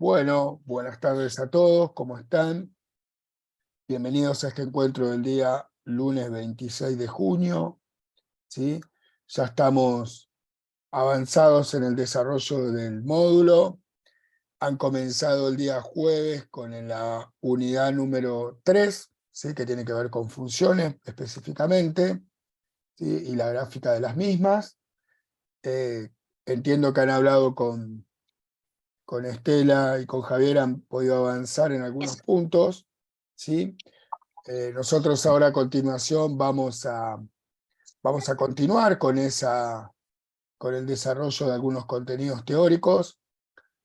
Bueno, buenas tardes a todos, ¿cómo están? Bienvenidos a este encuentro del día lunes 26 de junio, ¿sí? Ya estamos avanzados en el desarrollo del módulo. Han comenzado el día jueves con la unidad número 3, ¿sí? Que tiene que ver con funciones específicamente, ¿sí? Y la gráfica de las mismas. Entiendo que han hablado con Estela y con Javier, han podido avanzar en algunos puntos, ¿sí? Nosotros ahora a continuación vamos a continuar con el desarrollo de algunos contenidos teóricos,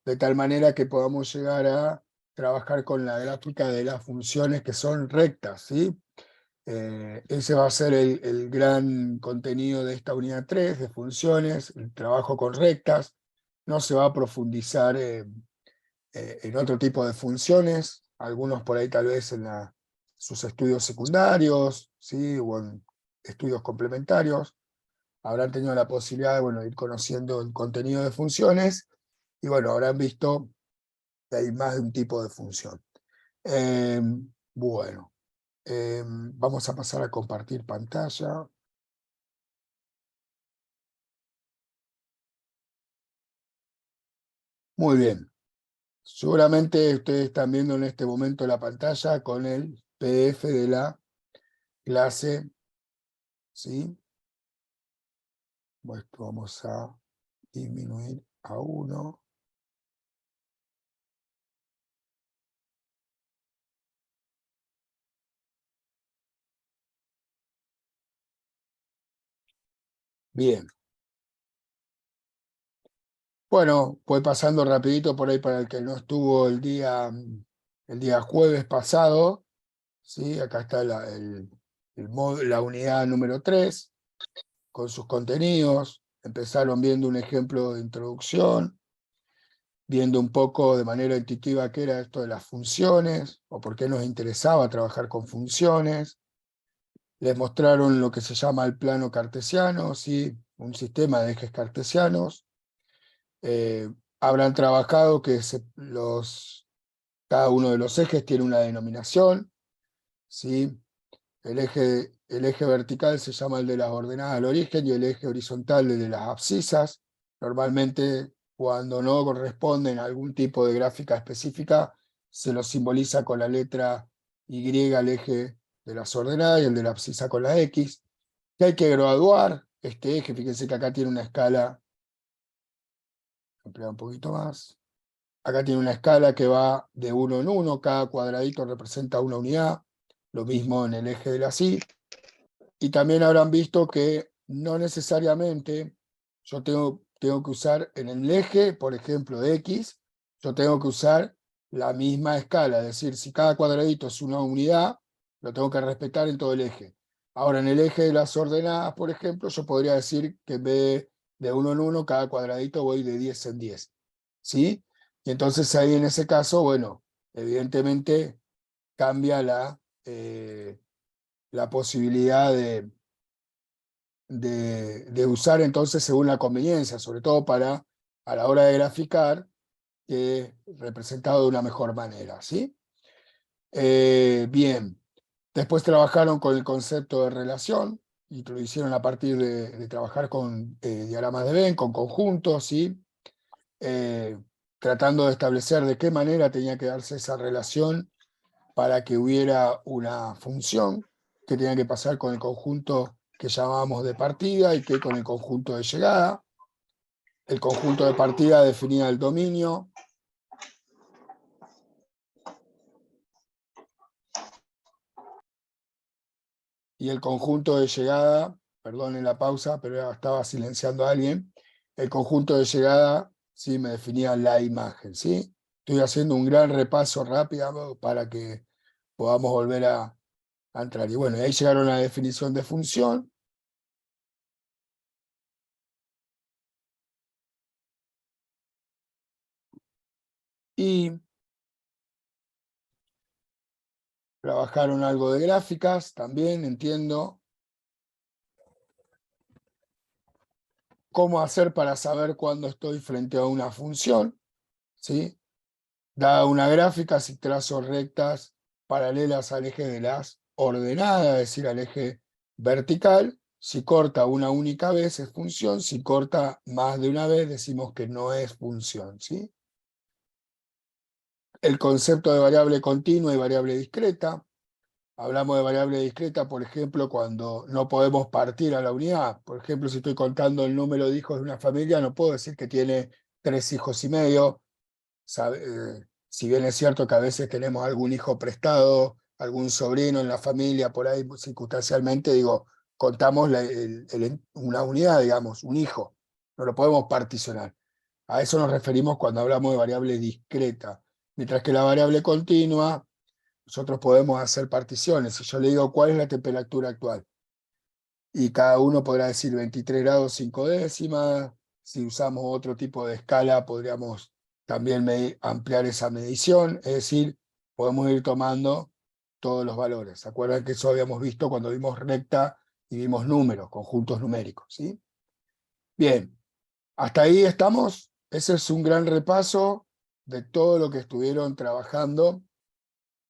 de tal manera que podamos llegar a trabajar con la gráfica de las funciones que son rectas, ¿sí? Ese va a ser el gran contenido de esta unidad 3 de funciones, el trabajo con rectas. No se va a profundizar en otro tipo de funciones, algunos por ahí tal vez en sus estudios secundarios, ¿sí? O en estudios complementarios, habrán tenido la posibilidad de, bueno, ir conociendo el contenido de funciones y bueno, habrán visto que hay más de un tipo de función. Eh, bueno, vamos a pasar a compartir pantalla. Muy bien. Seguramente ustedes están viendo en este momento la pantalla con el PDF de la clase, ¿sí? Esto vamos a disminuir a 1. Bien. Bueno, voy pasando rapidito por ahí para el que no estuvo el día jueves pasado, ¿sí? Acá está la unidad número 3 con sus contenidos. Empezaron viendo un ejemplo de introducción, viendo un poco de manera intuitiva qué era esto de las funciones, o por qué nos interesaba trabajar con funciones. Les mostraron lo que se llama el plano cartesiano, ¿sí? Un sistema de ejes cartesianos. Habrán trabajado que cada uno de los ejes tiene una denominación, ¿sí? El eje vertical se llama el de las ordenadas al origen y el eje horizontal el de las abscisas. Normalmente, cuando no corresponden a algún tipo de gráfica específica, se los simboliza con la letra Y el eje de las ordenadas y el de la abscisa con la X. Que hay que graduar este eje, fíjense que acá tiene una escala, ampliar un poquito más. Acá tiene una escala que va de 1 en 1, cada cuadradito representa una unidad, lo mismo en el eje de la Y. Y también habrán visto que no necesariamente yo tengo que usar en el eje, por ejemplo, de X, yo tengo que usar la misma escala, es decir, si cada cuadradito es una unidad, lo tengo que respetar en todo el eje. Ahora, en el eje de las ordenadas, por ejemplo, yo podría decir que en vez de 1 en 1, cada cuadradito voy de 10 en 10. ¿Sí? Y entonces ahí en ese caso, bueno, evidentemente cambia la posibilidad de usar entonces según la conveniencia, sobre todo para a la hora de graficar, representado de una mejor manera, ¿sí? Bien, después trabajaron con el concepto de relación, y lo hicieron a partir de trabajar con diagramas de Venn, con conjuntos, ¿sí? Tratando de establecer de qué manera tenía que darse esa relación para que hubiera una función que tenía que pasar con el conjunto que llamábamos de partida y que con el conjunto de llegada. El conjunto de partida definía el dominio. Y el conjunto de llegada, perdonen la pausa, pero estaba silenciando a alguien. El conjunto de llegada, sí, me definía la imagen, ¿sí? Estoy haciendo un gran repaso rápido para que podamos volver a entrar. Y bueno, ahí llegaron a la definición de función. Y trabajaron algo de gráficas también, entiendo. Cómo hacer para saber cuándo estoy frente a una función, ¿sí? Dada una gráfica, si trazo rectas paralelas al eje de las ordenadas, es decir, al eje vertical, si corta una única vez es función, si corta más de una vez decimos que no es función, ¿sí? El concepto de variable continua y variable discreta. Hablamos de variable discreta, por ejemplo, cuando no podemos partir a la unidad. Por ejemplo, si estoy contando el número de hijos de una familia, no puedo decir que tiene 3 hijos y medio. Si bien es cierto que a veces tenemos algún hijo prestado, algún sobrino en la familia, por ahí circunstancialmente, digo, contamos una unidad, digamos, un hijo. No lo podemos particionar. A eso nos referimos cuando hablamos de variable discreta. Mientras que la variable continua, nosotros podemos hacer particiones. Si yo le digo cuál es la temperatura actual, y cada uno podrá decir 23 grados 5 décimas. Si usamos otro tipo de escala, podríamos también ampliar esa medición, es decir, podemos ir tomando todos los valores. ¿Se acuerdan que eso habíamos visto cuando vimos recta y vimos números, conjuntos numéricos? ¿Sí? Bien, hasta ahí estamos. Ese es un gran repaso de todo lo que estuvieron trabajando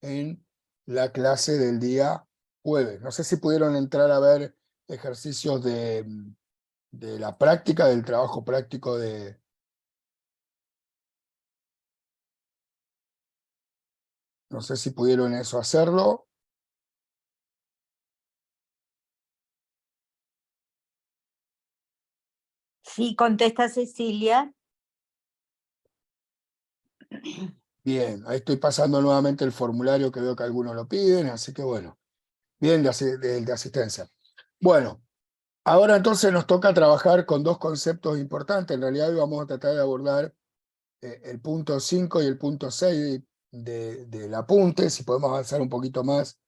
en la clase del día jueves. No sé si pudieron entrar a ver ejercicios de la práctica, del trabajo práctico de... No sé si pudieron eso hacerlo. Sí, contesta Cecilia. Bien, ahí estoy pasando nuevamente el formulario que veo que algunos lo piden, así que bueno, bien de asistencia. Bueno, ahora entonces nos toca trabajar con dos conceptos importantes. En realidad hoy vamos a tratar de abordar el punto 5 y el punto 6 del apunte. Si podemos avanzar un poquito más,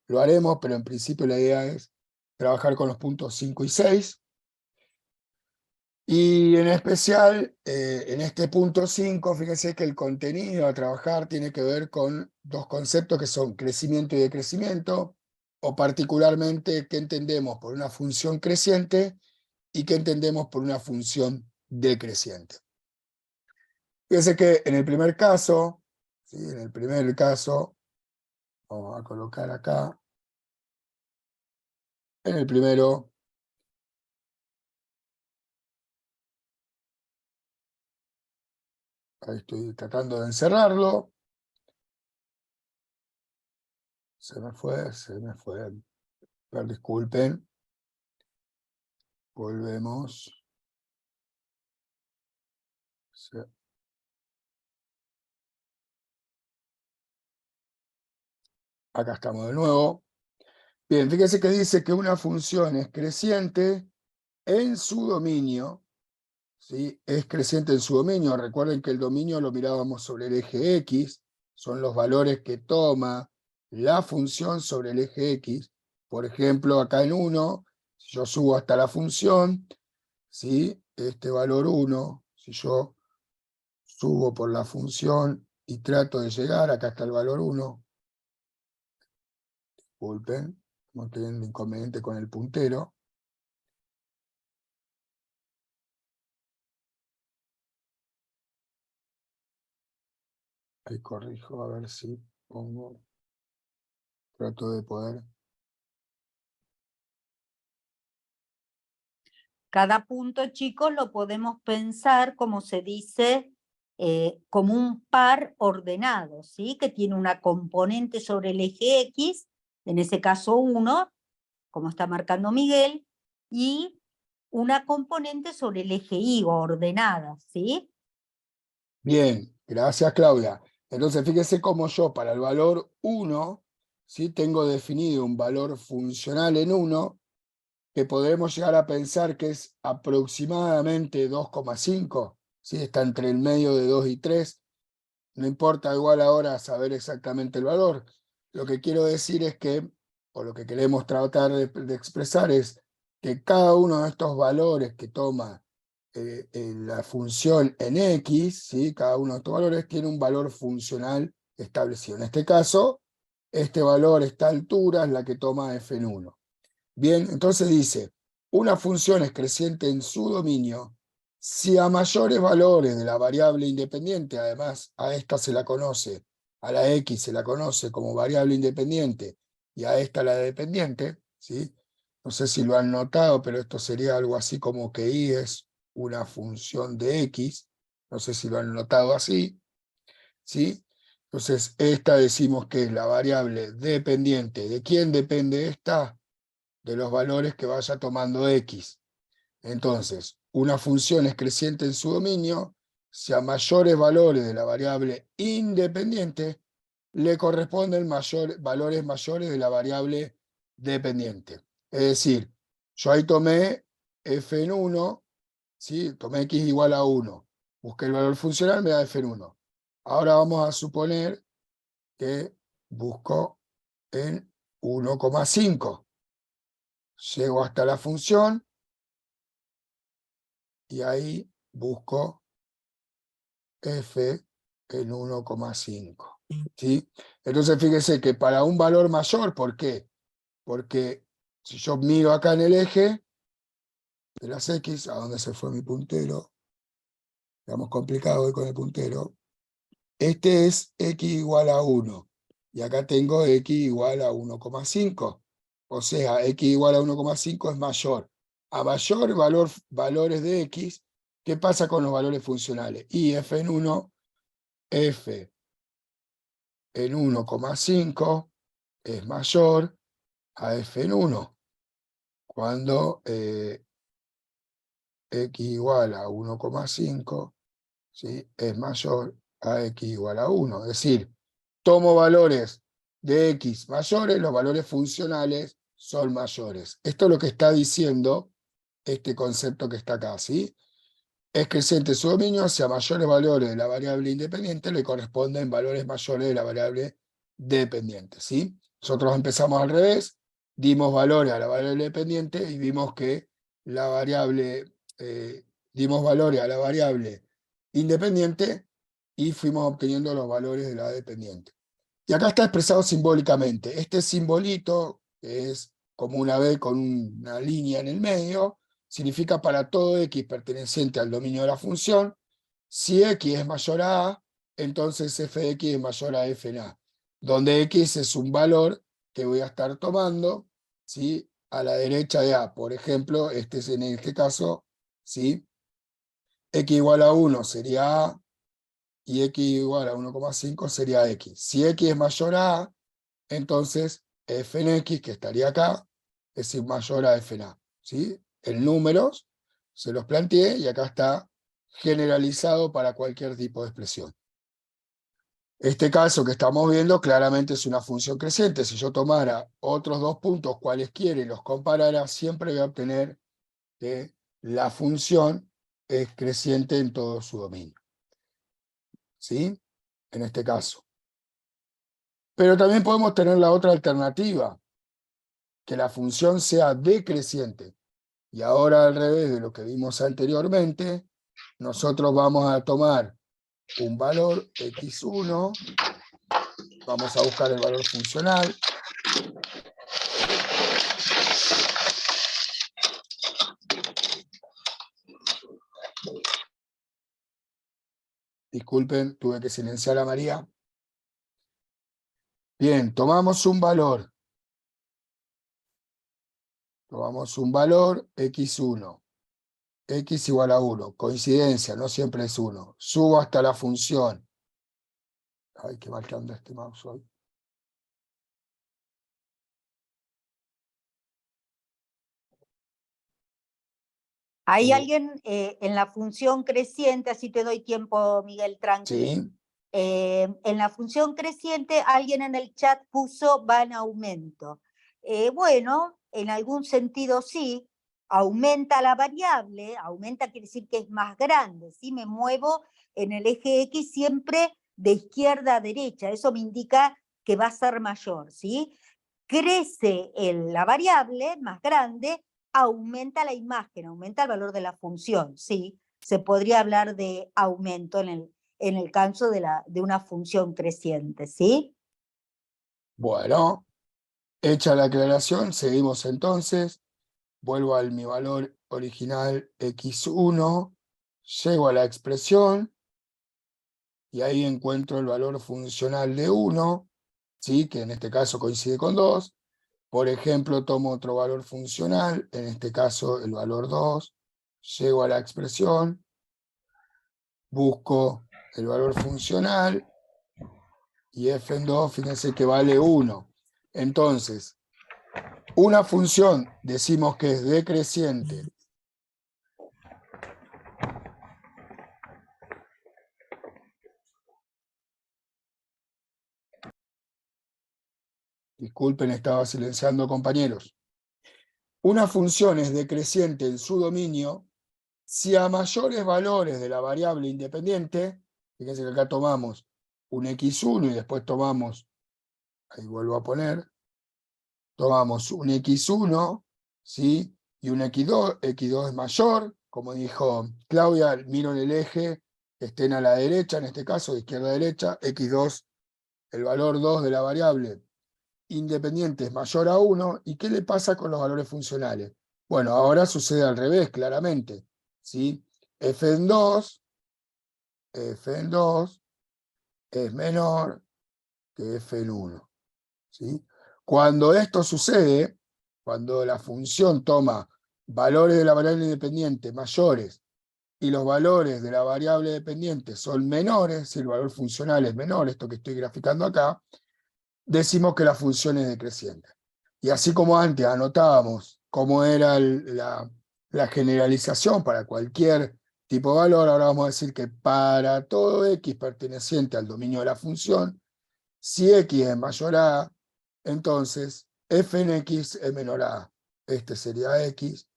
lo haremos, pero en principio la idea es trabajar con los puntos 5 y 6. Y en especial, en este punto 5, fíjense que el contenido a trabajar tiene que ver con dos conceptos que son crecimiento y decrecimiento, o particularmente qué entendemos por una función creciente y qué entendemos por una función decreciente. Fíjense que en el primer caso, ¿sí? En el primer caso, vamos a colocar acá, en el primero, ahí estoy tratando de encerrarlo, se me fue, pero disculpen, volvemos. Sí. Acá estamos de nuevo. Bien, fíjense que dice que una función es creciente en su dominio, ¿sí? Es creciente en su dominio. Recuerden que el dominio lo mirábamos sobre el eje X, son los valores que toma la función sobre el eje X. Por ejemplo, acá en 1, si yo subo hasta la función, ¿sí? Este valor 1, si yo subo por la función y trato de llegar, acá está el valor 1, disculpen, no teniendo inconveniente con el puntero. Ahí corrijo, a ver si pongo, trato de poder. Cada punto, chicos, lo podemos pensar, como se dice, como un par ordenado, ¿sí? Que tiene una componente sobre el eje X, en ese caso 1, como está marcando Miguel, y una componente sobre el eje Y, ordenada, ¿sí? Bien, gracias Claudia. Entonces fíjese cómo yo para el valor 1, ¿sí? Tengo definido un valor funcional en 1, que podremos llegar a pensar que es aproximadamente 2,5, ¿sí? Está entre el medio de 2 y 3. No importa igual ahora saber exactamente el valor. Lo que quiero decir es que, o lo que queremos tratar de expresar es que cada uno de estos valores que toma la función en X, ¿sí? Cada uno de estos valores tiene un valor funcional establecido. En este caso, este valor, esta altura, es la que toma f en 1. Bien, entonces dice, una función es creciente en su dominio Si a mayores valores de la variable independiente, además a esta se la conoce, a la X se la conoce como variable independiente y a esta la dependiente, ¿sí? No sé si lo han notado, pero esto sería algo así como que Y es una función de X, no sé si lo han notado así, ¿sí? Entonces esta decimos que es la variable dependiente. ¿De quién depende esta? De los valores que vaya tomando X. Entonces, una función es creciente en su dominio si a mayores valores de la variable independiente le corresponden valores mayores de la variable dependiente. Es decir, yo ahí tomé f en 1, ¿sí? Tomé x igual a 1, busqué el valor funcional, me da f en 1. Ahora vamos a suponer que busco en 1,5. Llego hasta la función y ahí busco f en 1,5. ¿Sí? Entonces fíjese que para un valor mayor, ¿por qué? Porque si yo miro acá en el eje de las x, ¿a dónde se fue mi puntero? Estamos complicados hoy con el puntero. Este es x igual a 1. Y acá tengo x igual a 1,5. O sea, x igual a 1,5 es mayor. A mayor valores de x, ¿qué pasa con los valores funcionales? Y f en 1, f en 1,5 es mayor a f en 1. Cuando x igual a 1,5, ¿sí? Es mayor a x igual a 1. Es decir, tomo valores de x mayores, los valores funcionales son mayores. Esto es lo que está diciendo este concepto que está acá, ¿sí? Es creciente su dominio si a mayores valores de la variable independiente le corresponden valores mayores de la variable dependiente, ¿sí? Nosotros empezamos al revés, dimos valores a la variable dependiente y vimos que la variable, dimos valores a la variable independiente y fuimos obteniendo los valores de la dependiente. Y acá está expresado simbólicamente. Este simbolito, que es como una B con una línea en el medio, significa para todo x perteneciente al dominio de la función. Si x es mayor a a, entonces f de x es mayor a f en a, donde x es un valor que voy a estar tomando, ¿sí? A la derecha de a. Por ejemplo, este es en este caso, ¿sí? X igual a 1 sería a, y x igual a 1,5 sería x. Si x es mayor a a, entonces f en x, que estaría acá, es mayor a f en a. ¿Sí? En números se los planteé y acá está generalizado para cualquier tipo de expresión. Este caso que estamos viendo claramente es una función creciente. Si yo tomara otros dos puntos cualesquiera y los comparara, siempre voy a obtener que la función es creciente en todo su dominio. ¿Sí? En este caso. Pero también podemos tener la otra alternativa, que la función sea decreciente. Y ahora al revés de lo que vimos anteriormente, nosotros vamos a tomar un valor x1, vamos a buscar el valor funcional. Disculpen, tuve que silenciar a María. Bien, tomamos un valor. Tomamos un valor x1. X igual a 1. Coincidencia, no siempre es 1. Subo hasta la función. Ay, qué mal que anda este mouse hoy. Hay alguien en la función creciente, así te doy tiempo, Miguel, tranqui. Sí. En la función creciente, alguien en el chat puso va en aumento. Bueno, en algún sentido sí, aumenta la variable, aumenta quiere decir que es más grande, ¿sí? Me muevo en el eje X siempre de izquierda a derecha, eso me indica que va a ser mayor, ¿sí? Crece la variable más grande, aumenta la imagen, aumenta el valor de la función, ¿sí? Se podría hablar de aumento en el caso de una función creciente, ¿sí? Bueno, hecha la aclaración, seguimos entonces. Vuelvo a mi valor original x1, llego a la expresión, y ahí encuentro el valor funcional de 1, ¿sí? Que en este caso coincide con 2. Por ejemplo, tomo otro valor funcional, en este caso el valor 2, llego a la expresión, busco el valor funcional, y f en 2, fíjense que vale 1. Entonces, una función decimos que es decreciente disculpen, estaba silenciando compañeros. Una función es decreciente en su dominio si a mayores valores de la variable independiente, fíjense que acá tomamos un x1 y después tomamos, ahí vuelvo a poner, tomamos un x1, ¿sí? Y un x2, x2 es mayor, como dijo Claudia, miro en el eje, estén a la derecha, en este caso de izquierda a derecha, x2, el valor 2 de la variable independiente es mayor a 1, ¿y qué le pasa con los valores funcionales? Bueno, ahora sucede al revés, claramente, ¿sí? f en 2 es menor que f en 1, ¿sí? Cuando esto sucede, cuando la función toma valores de la variable independiente mayores y los valores de la variable dependiente son menores, si el valor funcional es menor, esto que estoy graficando acá, decimos que la función es decreciente. Y así como antes anotábamos cómo era la generalización para cualquier tipo de valor, ahora vamos a decir que para todo x perteneciente al dominio de la función, si x es mayor a a, entonces f en x es menor a a. Este sería x,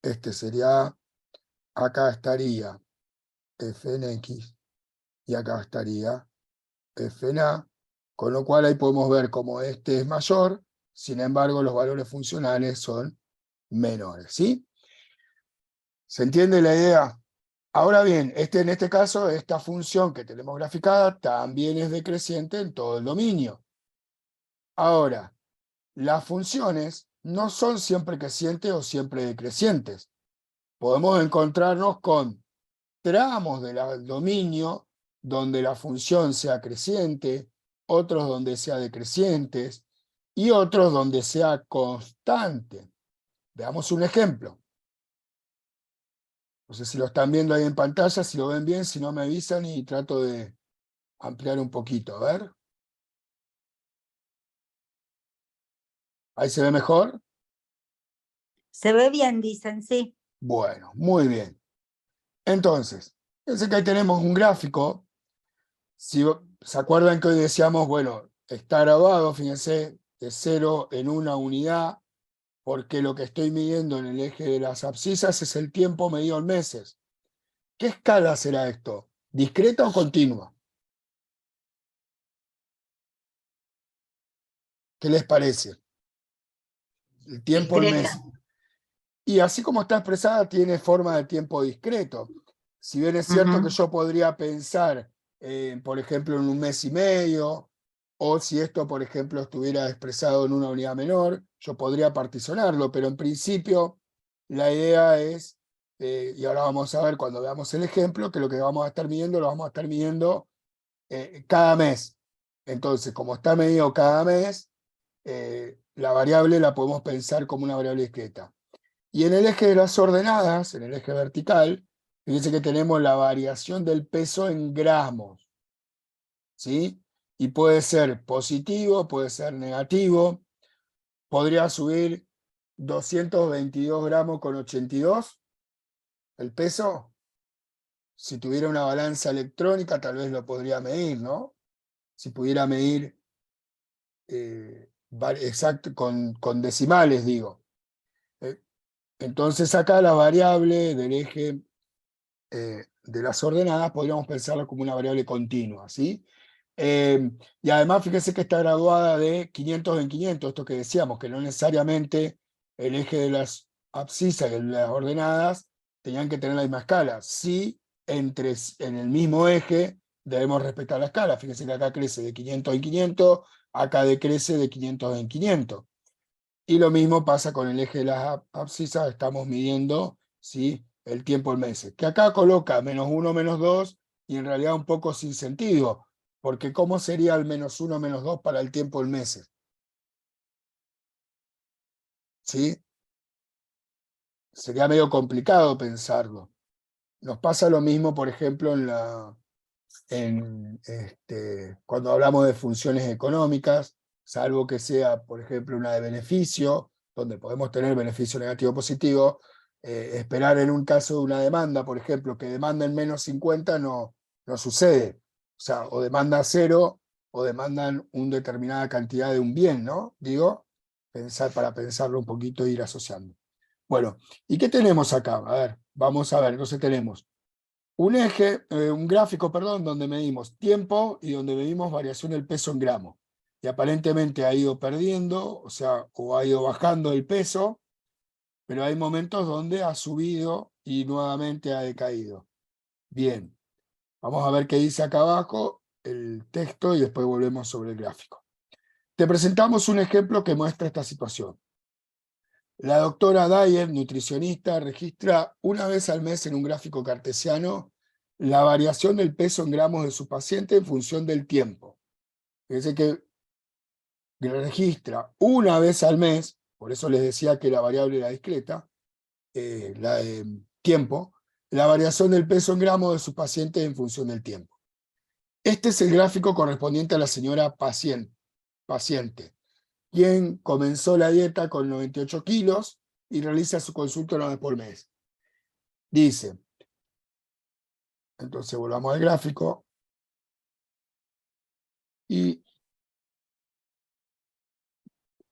este sería a, acá estaría f en x, y acá estaría f en a, con lo cual ahí podemos ver cómo este es mayor, sin embargo los valores funcionales son menores, ¿sí? ¿Se entiende la idea? Ahora bien, en este caso, esta función que tenemos graficada también es decreciente en todo el dominio. Ahora, las funciones no son siempre crecientes o siempre decrecientes. Podemos encontrarnos con tramos del dominio donde la función sea creciente, otros donde sea decrecientes y otros donde sea constante. Veamos un ejemplo. No sé si lo están viendo ahí en pantalla, si lo ven bien, si no me avisan y trato de ampliar un poquito. A ver. ¿Ahí se ve mejor? Se ve bien, dicen, sí. Bueno, muy bien. Entonces, fíjense que ahí tenemos un gráfico. Si se acuerdan que hoy decíamos, bueno, está grabado, fíjense, de 0 en una unidad, porque lo que estoy midiendo en el eje de las abscisas es el tiempo medido en meses. ¿Qué escala será esto? ¿Discreta o continua? ¿Qué les parece? El tiempo en Discreta. meses. Y así como está expresada, tiene forma de tiempo discreto. Si bien es cierto que yo podría pensar, por ejemplo, en un mes y medio, o si esto, por ejemplo, estuviera expresado en una unidad menor, yo podría particionarlo, pero en principio la idea es, y ahora vamos a ver cuando veamos el ejemplo, que lo que vamos a estar midiendo lo vamos a estar midiendo cada mes. Entonces, como está medido cada mes, la variable la podemos pensar como una variable discreta. Y en el eje de las ordenadas, en el eje vertical, fíjense que tenemos la variación del peso en gramos, ¿sí? Y puede ser positivo, puede ser negativo, podría subir 222 gramos con 82 el peso. Si tuviera una balanza electrónica, tal vez lo podría medir, ¿no? Si pudiera medir exacto, con decimales, digo. Entonces acá la variable del eje de las ordenadas podríamos pensarlo como una variable continua, ¿sí? Y además fíjese que está graduada de 500 en 500, esto que decíamos, que no necesariamente el eje de las abscisas y de las ordenadas tenían que tener la misma escala. Sí, en el mismo eje debemos respetar la escala. Fíjese que acá crece de 500 en 500, acá decrece de 500 en 500. Y lo mismo pasa con el eje de las abscisas, estamos midiendo, ¿sí?, el tiempo en meses. Que acá coloca -1, -2, y en realidad un poco sin sentido, porque ¿cómo sería el -1, -2 para el tiempo en meses? ¿Sí? Sería medio complicado pensarlo. Nos pasa lo mismo, por ejemplo, cuando hablamos de funciones económicas, salvo que sea, por ejemplo, una de beneficio, donde podemos tener beneficio negativo o positivo, esperar en un caso de una demanda, por ejemplo, que demanden -50 no sucede. O sea, o demanda 0 o demandan una determinada cantidad de un bien, ¿no? Digo, para pensarlo un poquito e ir asociando. Bueno, ¿y qué tenemos acá? A ver, vamos a ver, entonces tenemos un gráfico, perdón, donde medimos tiempo y donde medimos variación del peso en gramos. Y aparentemente ha ido perdiendo, o sea, o ha ido bajando el peso, pero hay momentos donde ha subido y nuevamente ha decaído. Bien, vamos a ver qué dice acá abajo el texto y después volvemos sobre el gráfico. Te presentamos un ejemplo que muestra esta situación. La doctora Dyer, nutricionista, registra una vez al mes en un gráfico cartesiano la variación del peso en gramos de su paciente en función del tiempo. Fíjense que registra una vez al mes, por eso les decía que la variable era discreta, la de tiempo, la variación del peso en gramos de su paciente en función del tiempo. Este es el gráfico correspondiente a la señora paciente, quien comenzó la dieta con 98 kilos y realiza su consulta una vez por mes. Dice, entonces volvamos al gráfico, y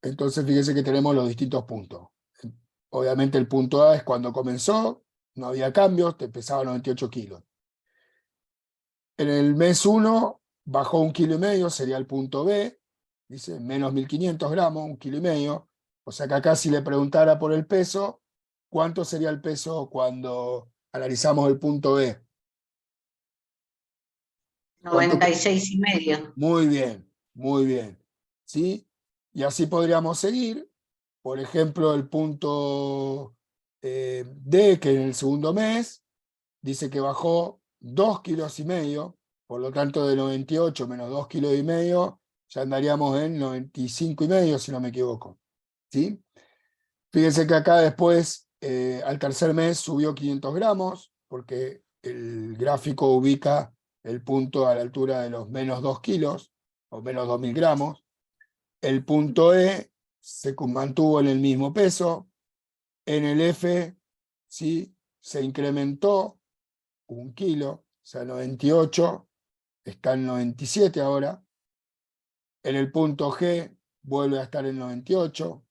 entonces fíjense que tenemos los distintos puntos. Obviamente el punto A es cuando comenzó, no había cambios, te pesaba 98 kilos. En el mes 1 bajó 1,5 kilos, sería el punto B, dice menos 1500 gramos, 1,5 kilos. O sea que acá si le preguntara por el peso, ¿cuánto sería el peso cuando analizamos el punto B? 96,5. Muy bien, muy bien. ¿Sí? Y así podríamos seguir. Por ejemplo, el punto D, que en el segundo mes, dice que bajó 2,5 kilos, por lo tanto de 98 menos 2,5 kilos, ya andaríamos en 95,5, si no me equivoco. ¿Sí? Fíjense que acá después, al tercer mes, subió 500 gramos, porque el gráfico ubica el punto a la altura de los menos 2 kilos, o menos 2.000 gramos. El punto E se mantuvo en el mismo peso. En el F, ¿sí?, se incrementó 1 kilo, o sea, 98, está en 97 ahora. En el punto G vuelve a estar en 98.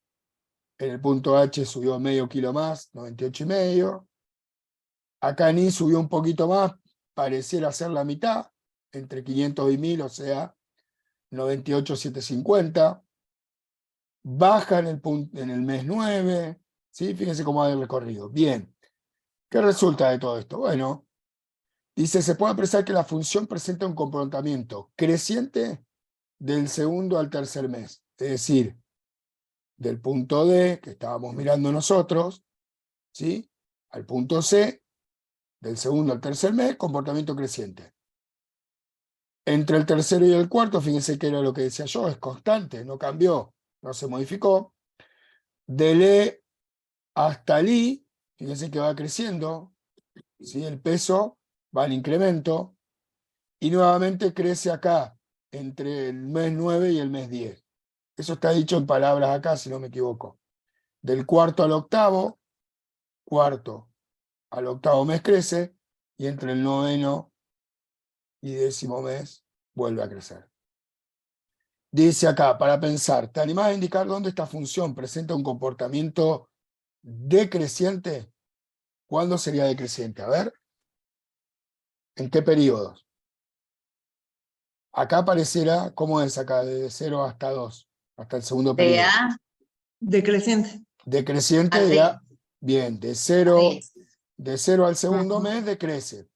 En el punto H subió medio kilo más, 98,5. Acá en I subió un poquito más, pareciera ser la mitad, entre 500 y 1000, o sea, 98,750. Baja en el mes 9, ¿sí? Fíjense cómo va el recorrido. Bien, ¿qué resulta de todo esto? Bueno, dice, se puede apreciar que la función presenta un comportamiento creciente del segundo al tercer mes. Es decir, del punto D, que estábamos mirando nosotros, ¿sí?, al punto C, del segundo al tercer mes, comportamiento creciente. Entre el tercero y el cuarto, fíjense que era lo que decía yo, es constante, no cambió, no se modificó. Del E hasta el I, fíjense que va creciendo, ¿sí?, el peso va en incremento, y nuevamente crece acá, entre el mes 9 y el mes 10. Eso está dicho en palabras acá, si no me equivoco. Del cuarto al octavo mes crece, y entre el noveno y 10º mes vuelve a crecer. Dice acá, para pensar, ¿te animás a indicar dónde esta función presenta un comportamiento decreciente? ¿Cuándo sería decreciente? A ver, ¿en qué periodos? Acá aparecerá, ¿cómo es acá? De 0 hasta 2, hasta el segundo De periodo. A Decreciente. Decreciente a de D. A. Bien, de A 0 D. al segundo Ujú. mes decrece.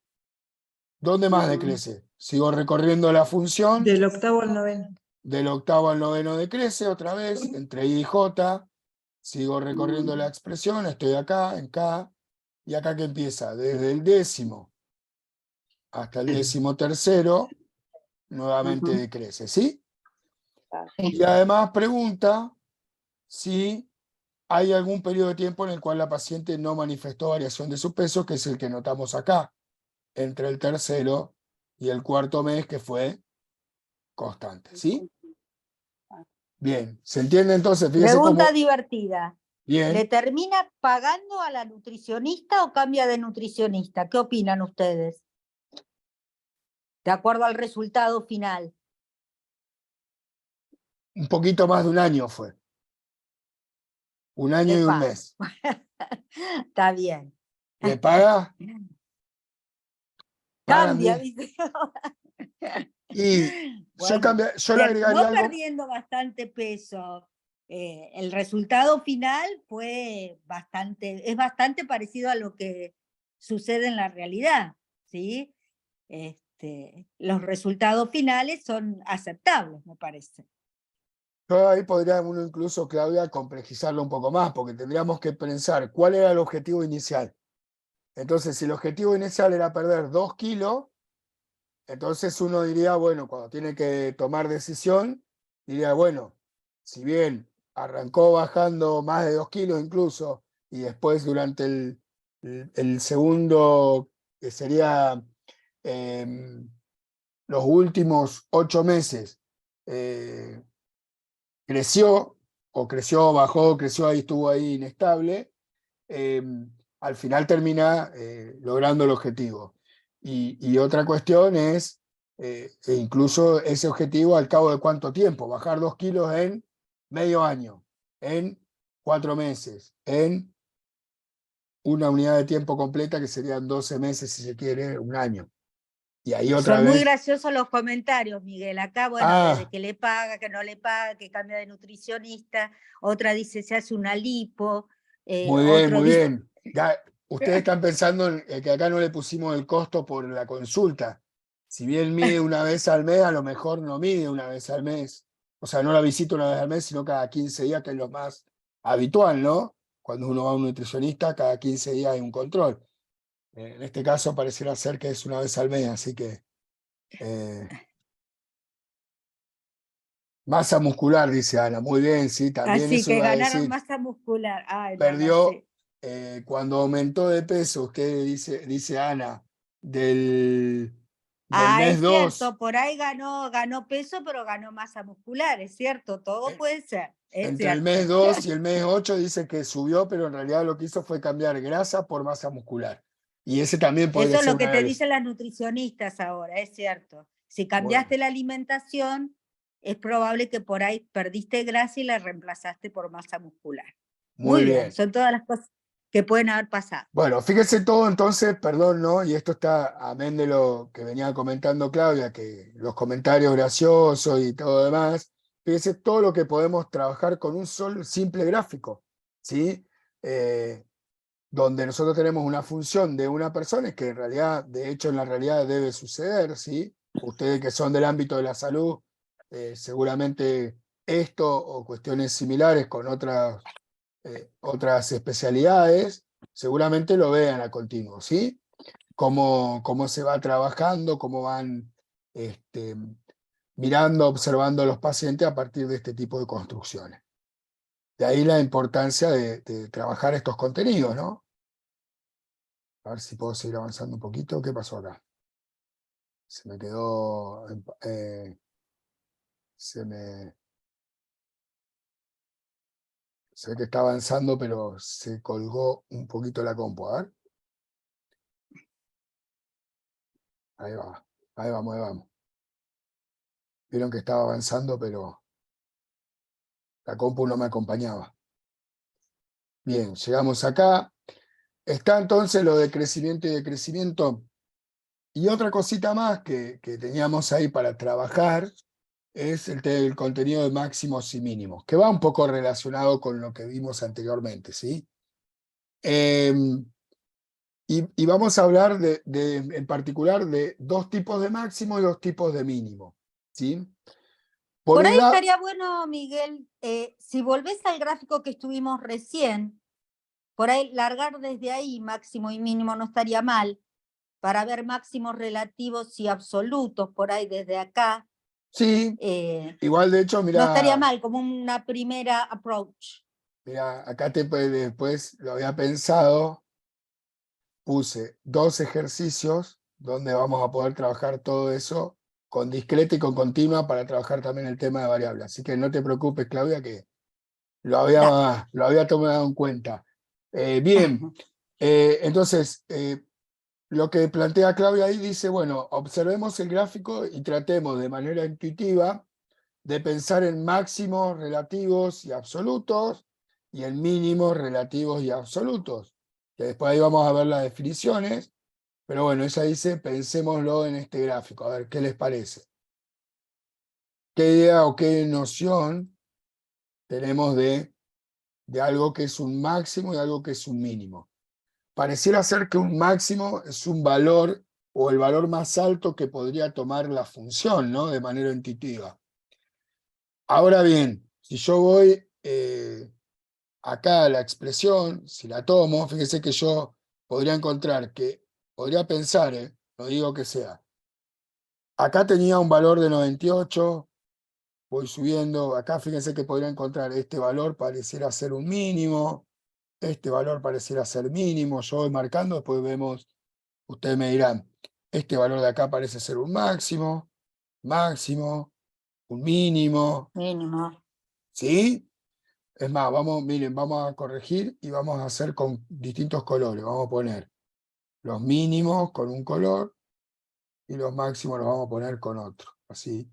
¿Dónde más Ujú. decrece? Sigo recorriendo la función. Del octavo al noveno. Del octavo al noveno decrece otra vez, entre I y J. Sigo recorriendo la expresión, estoy acá, en K. y acá que empieza desde el 10º hasta el 13º, nuevamente Ujú. decrece, ¿sí? Sí. Y además pregunta si hay algún periodo de tiempo en el cual la paciente no manifestó variación de su peso, que es el que notamos acá, entre el 3º y el 4º mes, que fue constante, ¿sí? Bien, ¿se entiende entonces? Fíjese cómo, Pregunta divertida. ¿Le bien, termina pagando a la nutricionista o cambia de nutricionista? ¿Qué opinan ustedes? De acuerdo al resultado final. un poquito más de un año fue, un año Le y un paga. mes. Está bien. ¿Le paga? Cambia, Págame. dice. Y Bueno, yo le terminó agregaría algo, perdiendo bastante peso. El resultado final es bastante parecido a lo que sucede en la realidad, ¿sí? Los resultados finales son aceptables, me parece. yo ahí podría uno incluso, Claudia, complejizarlo un poco más, porque tendríamos que pensar cuál era el objetivo inicial. Entonces, si el objetivo inicial era perder 2 kilos, entonces uno diría, bueno, cuando tiene que tomar decisión, diría, bueno, si bien arrancó bajando más de 2 kilos incluso, y después durante el segundo, que sería los últimos 8 meses, creció, o creció, bajó, creció, ahí estuvo ahí inestable, eh, al final termina logrando el objetivo. Y otra cuestión es, e incluso ese objetivo al cabo de cuánto tiempo, bajar 2 kilos en medio año, en 4 meses, en una unidad de tiempo completa que serían 12 meses, si se quiere, un año. Y ahí otra Son muy vez, graciosos los comentarios, Miguel. Acá, bueno, desde ah, que le paga, que no le paga, que cambia de nutricionista, otra dice se hace una lipo, muy bien, otro muy dice... bien. Ustedes están pensando en que acá no le pusimos el costo por la consulta. Si bien mide una vez al mes, a lo mejor no mide una vez al mes. O sea, no la visita una vez al mes, sino cada 15 días, que es lo más habitual, ¿no? Cuando uno va a un nutricionista, cada 15 días hay un control. En este caso pareciera ser que es una vez al mes, así que... masa muscular, dice Ana. Muy bien, sí, también Así eso que iba a ganaron decir. masa muscular. Ay, no, no Perdió, sé. cuando aumentó de peso, usted dice Ana, del Ah, mes es 2 cierto, por ahí ganó peso, pero ganó masa muscular, es cierto, todo puede ser, es entre el mes cierto. 2 y el mes 8 dice que subió, pero en realidad lo que hizo fue cambiar grasa por masa muscular. Y ese también podría Eso es ser lo un que te análisis. dicen las nutricionistas ahora, es cierto. Si Bueno, cambiaste la alimentación, es probable que por ahí perdiste grasa y la reemplazaste por masa muscular. muy Muy bien, bien. son todas las cosas que pueden haber pasado. Bueno, fíjese todo entonces, perdón, ¿no? Y esto está, amén de lo que venía comentando Claudia, que los comentarios graciosos y todo demás, fíjese todo lo que podemos trabajar con un solo simple gráfico, ¿sí? Donde nosotros tenemos una función de una persona, que en realidad, de hecho en la realidad debe suceder, ¿sí? Ustedes que son del ámbito de la salud, seguramente esto o cuestiones similares con otras especialidades, seguramente lo vean a continuo, ¿sí? Cómo se va trabajando, cómo van este, mirando, observando a los pacientes a partir de este tipo de construcciones. De ahí la importancia de trabajar estos contenidos, ¿no? A ver si puedo seguir avanzando un poquito. ¿Qué pasó acá? Se me quedó... se me... Sé que está avanzando, pero se colgó un poquito la compu. A ver. Ahí va. Ahí vamos, ahí vamos. Vieron que estaba avanzando, pero la compu no me acompañaba. Bien, llegamos acá. Está entonces lo de crecimiento y decrecimiento. Y otra cosita más que teníamos ahí para trabajar es el contenido de máximos y mínimos, que va un poco relacionado con lo que vimos anteriormente, ¿sí? Y vamos a hablar en particular de 2 tipos de máximo y 2 tipos de mínimo, ¿sí? Por Por ahí un lado, estaría bueno, Miguel, si volvés al gráfico que estuvimos recién, por ahí largar desde ahí máximo y mínimo no estaría mal, para ver máximos relativos y absolutos por ahí desde acá. Sí, eh, igual de hecho, no estaría mira, mal, como una primera approach. acá después lo había pensado, puse 2 ejercicios donde vamos a poder trabajar todo eso con discreta y con continua para trabajar también el tema de variables. Así que no te preocupes, Claudia, que Dale. lo había tomado en cuenta. Bien, entonces, lo que plantea Claudia ahí dice, bueno, observemos el gráfico y tratemos de manera intuitiva de pensar en máximos relativos y absolutos y en mínimos relativos y absolutos. Que después ahí vamos a ver las definiciones, pero bueno, ella dice, pensémoslo en este gráfico, a ver qué les parece. ¿Qué idea o qué noción tenemos de algo que es un máximo y algo que es un mínimo? Pareciera ser que un máximo es un valor o el valor más alto que podría tomar la función, ¿no? De manera intuitiva. Ahora bien, si yo voy acá a la expresión, si la tomo, fíjese que yo podría encontrar que, podría pensar, no digo que sea, acá tenía un valor de 98, voy subiendo, acá fíjense que podría encontrar este valor pareciera ser un mínimo, este valor pareciera ser mínimo, yo voy marcando, después vemos, ustedes me dirán, este valor de acá parece ser un máximo, máximo, un mínimo, Mínimo. ¿sí? Es más, vamos, miren, vamos a corregir y vamos a hacer con distintos colores. Vamos a poner los mínimos con un color y los máximos los vamos a poner con otro. Así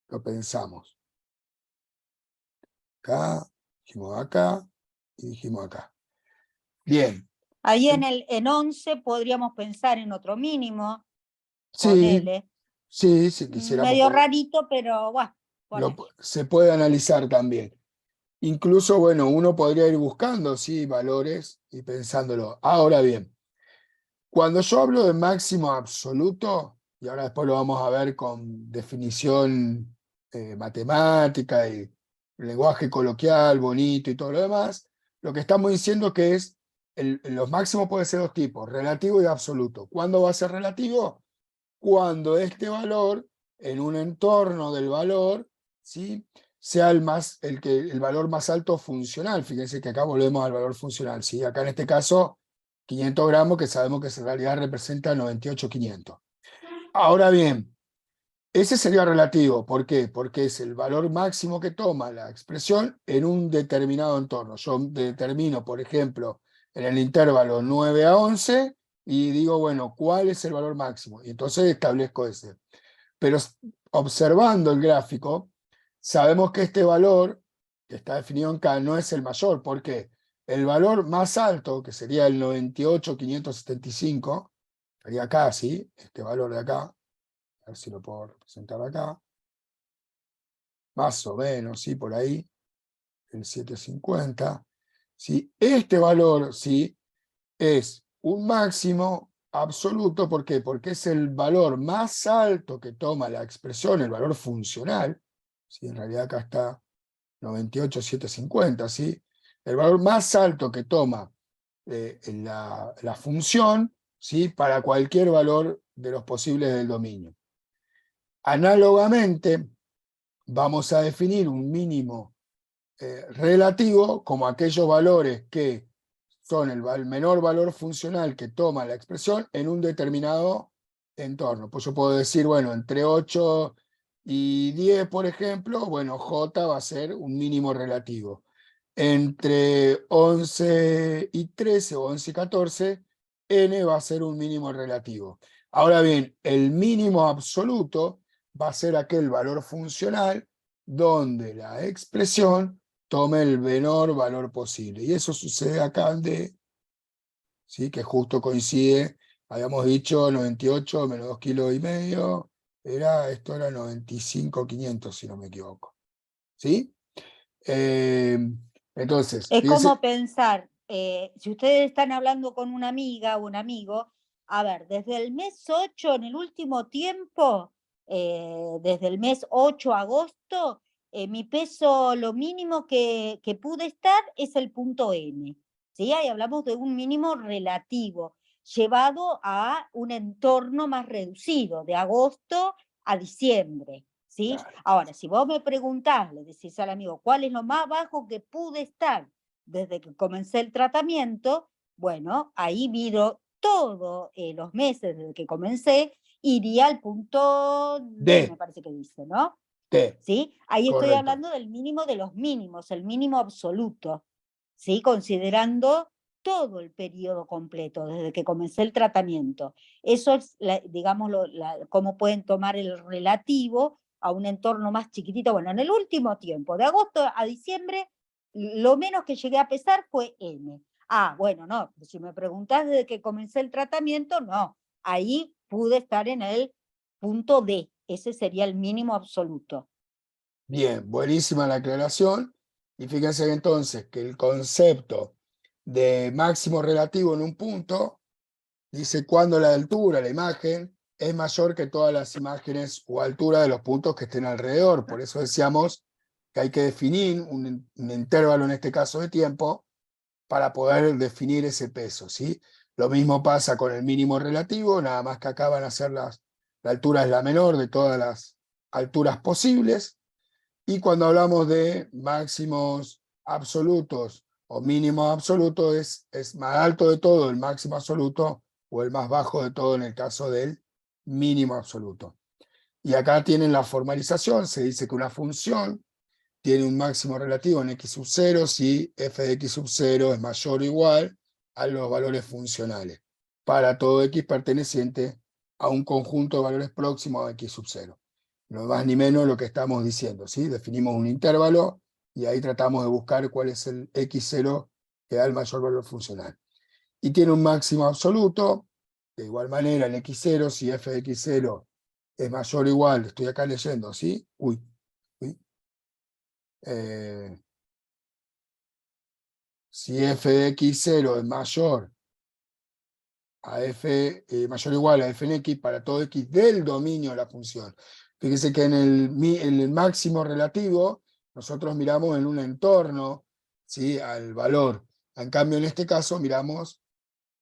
lo pensamos. Acá, dijimos acá y dijimos acá. Bien. Ahí en 11 podríamos pensar en otro mínimo, Sí, ponele. sí, si quisiéramos, Medio rarito, pero bueno, ponele. se puede analizar también. Incluso, bueno, uno podría ir buscando, sí, valores y pensándolo. Ahora bien, cuando yo hablo de máximo absoluto, y ahora después lo vamos a ver con definición matemática y lenguaje coloquial, bonito y todo lo demás, lo que estamos diciendo que es, los máximos pueden ser 2 tipos, relativo y absoluto. ¿Cuándo va a ser relativo? Cuando este valor, en un entorno del valor, ¿sí?, sea el valor más alto funcional. Fíjense que acá volvemos al valor funcional, ¿sí? Acá en este caso, 500 gramos, que sabemos que en realidad representa 98.500. Ahora bien, ese sería relativo. ¿Por qué? Porque es el valor máximo que toma la expresión en un determinado entorno. Yo determino, por ejemplo, en el intervalo 9 a 11 y digo, bueno, ¿cuál es el valor máximo? Y entonces establezco ese. Pero observando el gráfico, sabemos que este valor, que está definido en K, no es el mayor. ¿Por qué? El valor más alto, que sería el 98.575, estaría acá, ¿sí? Este valor de acá, a ver si lo puedo representar acá, más o menos, ¿sí? Por ahí, el 750, ¿sí? Este valor, ¿sí?, es un máximo absoluto. ¿Por qué? Porque es el valor más alto que toma la expresión, el valor funcional, ¿sí? En realidad acá está 98.750, ¿sí? El valor más alto que toma en la función, ¿sí?, para cualquier valor de los posibles del dominio. Análogamente, vamos a definir un mínimo relativo como aquellos valores que son el menor valor funcional que toma la expresión en un determinado entorno. Pues yo puedo decir, bueno, entre 8 y 10, por ejemplo, bueno, J va a ser un mínimo relativo. Entre 11 y 13 o 11 y 14, N va a ser un mínimo relativo. Ahora bien, el mínimo absoluto va a ser aquel valor funcional donde la expresión tome el menor valor posible. Y eso sucede acá en D, ¿sí?, que justo coincide, habíamos dicho 98 menos 2,5 kilos, esto era 95.500, si no me equivoco. ¿Sí? Entonces, Es fíjense, como pensar, si ustedes están hablando con una amiga o un amigo, a ver, desde el mes 8 en el último tiempo, desde el mes 8 a agosto, mi peso, lo mínimo que pude estar es el punto N. ¿sí? Ahí hablamos de un mínimo relativo, llevado a un entorno más reducido, de agosto a diciembre, ¿sí? Claro. Ahora, si vos me preguntás, le decís al amigo, ¿cuál es lo más bajo que pude estar desde que comencé el tratamiento? Bueno, ahí miro todos los meses desde que comencé, iría al punto D, me parece que dice, ¿no? D, ¿Sí? Ahí estoy correcto. hablando del mínimo de los mínimos, el mínimo absoluto, ¿sí? Considerando todo el periodo completo, desde que comencé el tratamiento. Eso es, digamos, cómo pueden tomar el relativo a un entorno más chiquitito. Bueno, en el último tiempo, de agosto a diciembre, lo menos que llegué a pesar fue N. Ah, bueno, no, si me preguntás desde que comencé el tratamiento, no. Ahí pude estar en el punto D, ese sería el mínimo absoluto. Bien, buenísima la aclaración. Y fíjense entonces que el concepto de máximo relativo en un punto dice cuando la altura, la imagen, es mayor que todas las imágenes o altura de los puntos que estén alrededor. Por eso decíamos que hay que definir un intervalo, en este caso de tiempo, para poder definir ese peso, ¿sí? Lo mismo pasa con el mínimo relativo, nada más que acá van a ser la altura es la menor de todas las alturas posibles. Y cuando hablamos de máximos absolutos o mínimos absolutos, es más alto de todo el máximo absoluto o el más bajo de todo en el caso del mínimo absoluto. Y acá tienen la formalización, se dice que una función tiene un máximo relativo en x sub 0 si f de x sub 0 es mayor o igual a los valores funcionales, para todo x perteneciente a un conjunto de valores próximos a x sub 0. No más ni menos lo que estamos diciendo, ¿sí? Definimos un intervalo y ahí tratamos de buscar cuál es el x0 que da el mayor valor funcional. Y tiene un máximo absoluto, de igual manera en x0, si f de x0 es mayor o igual, estoy acá leyendo, ¿sí? Si f de x0 es mayor a f mayor o igual a f en x para todo x del dominio de la función. Fíjense que en el máximo relativo nosotros miramos en un entorno, ¿sí? Al valor. En cambio, en este caso miramos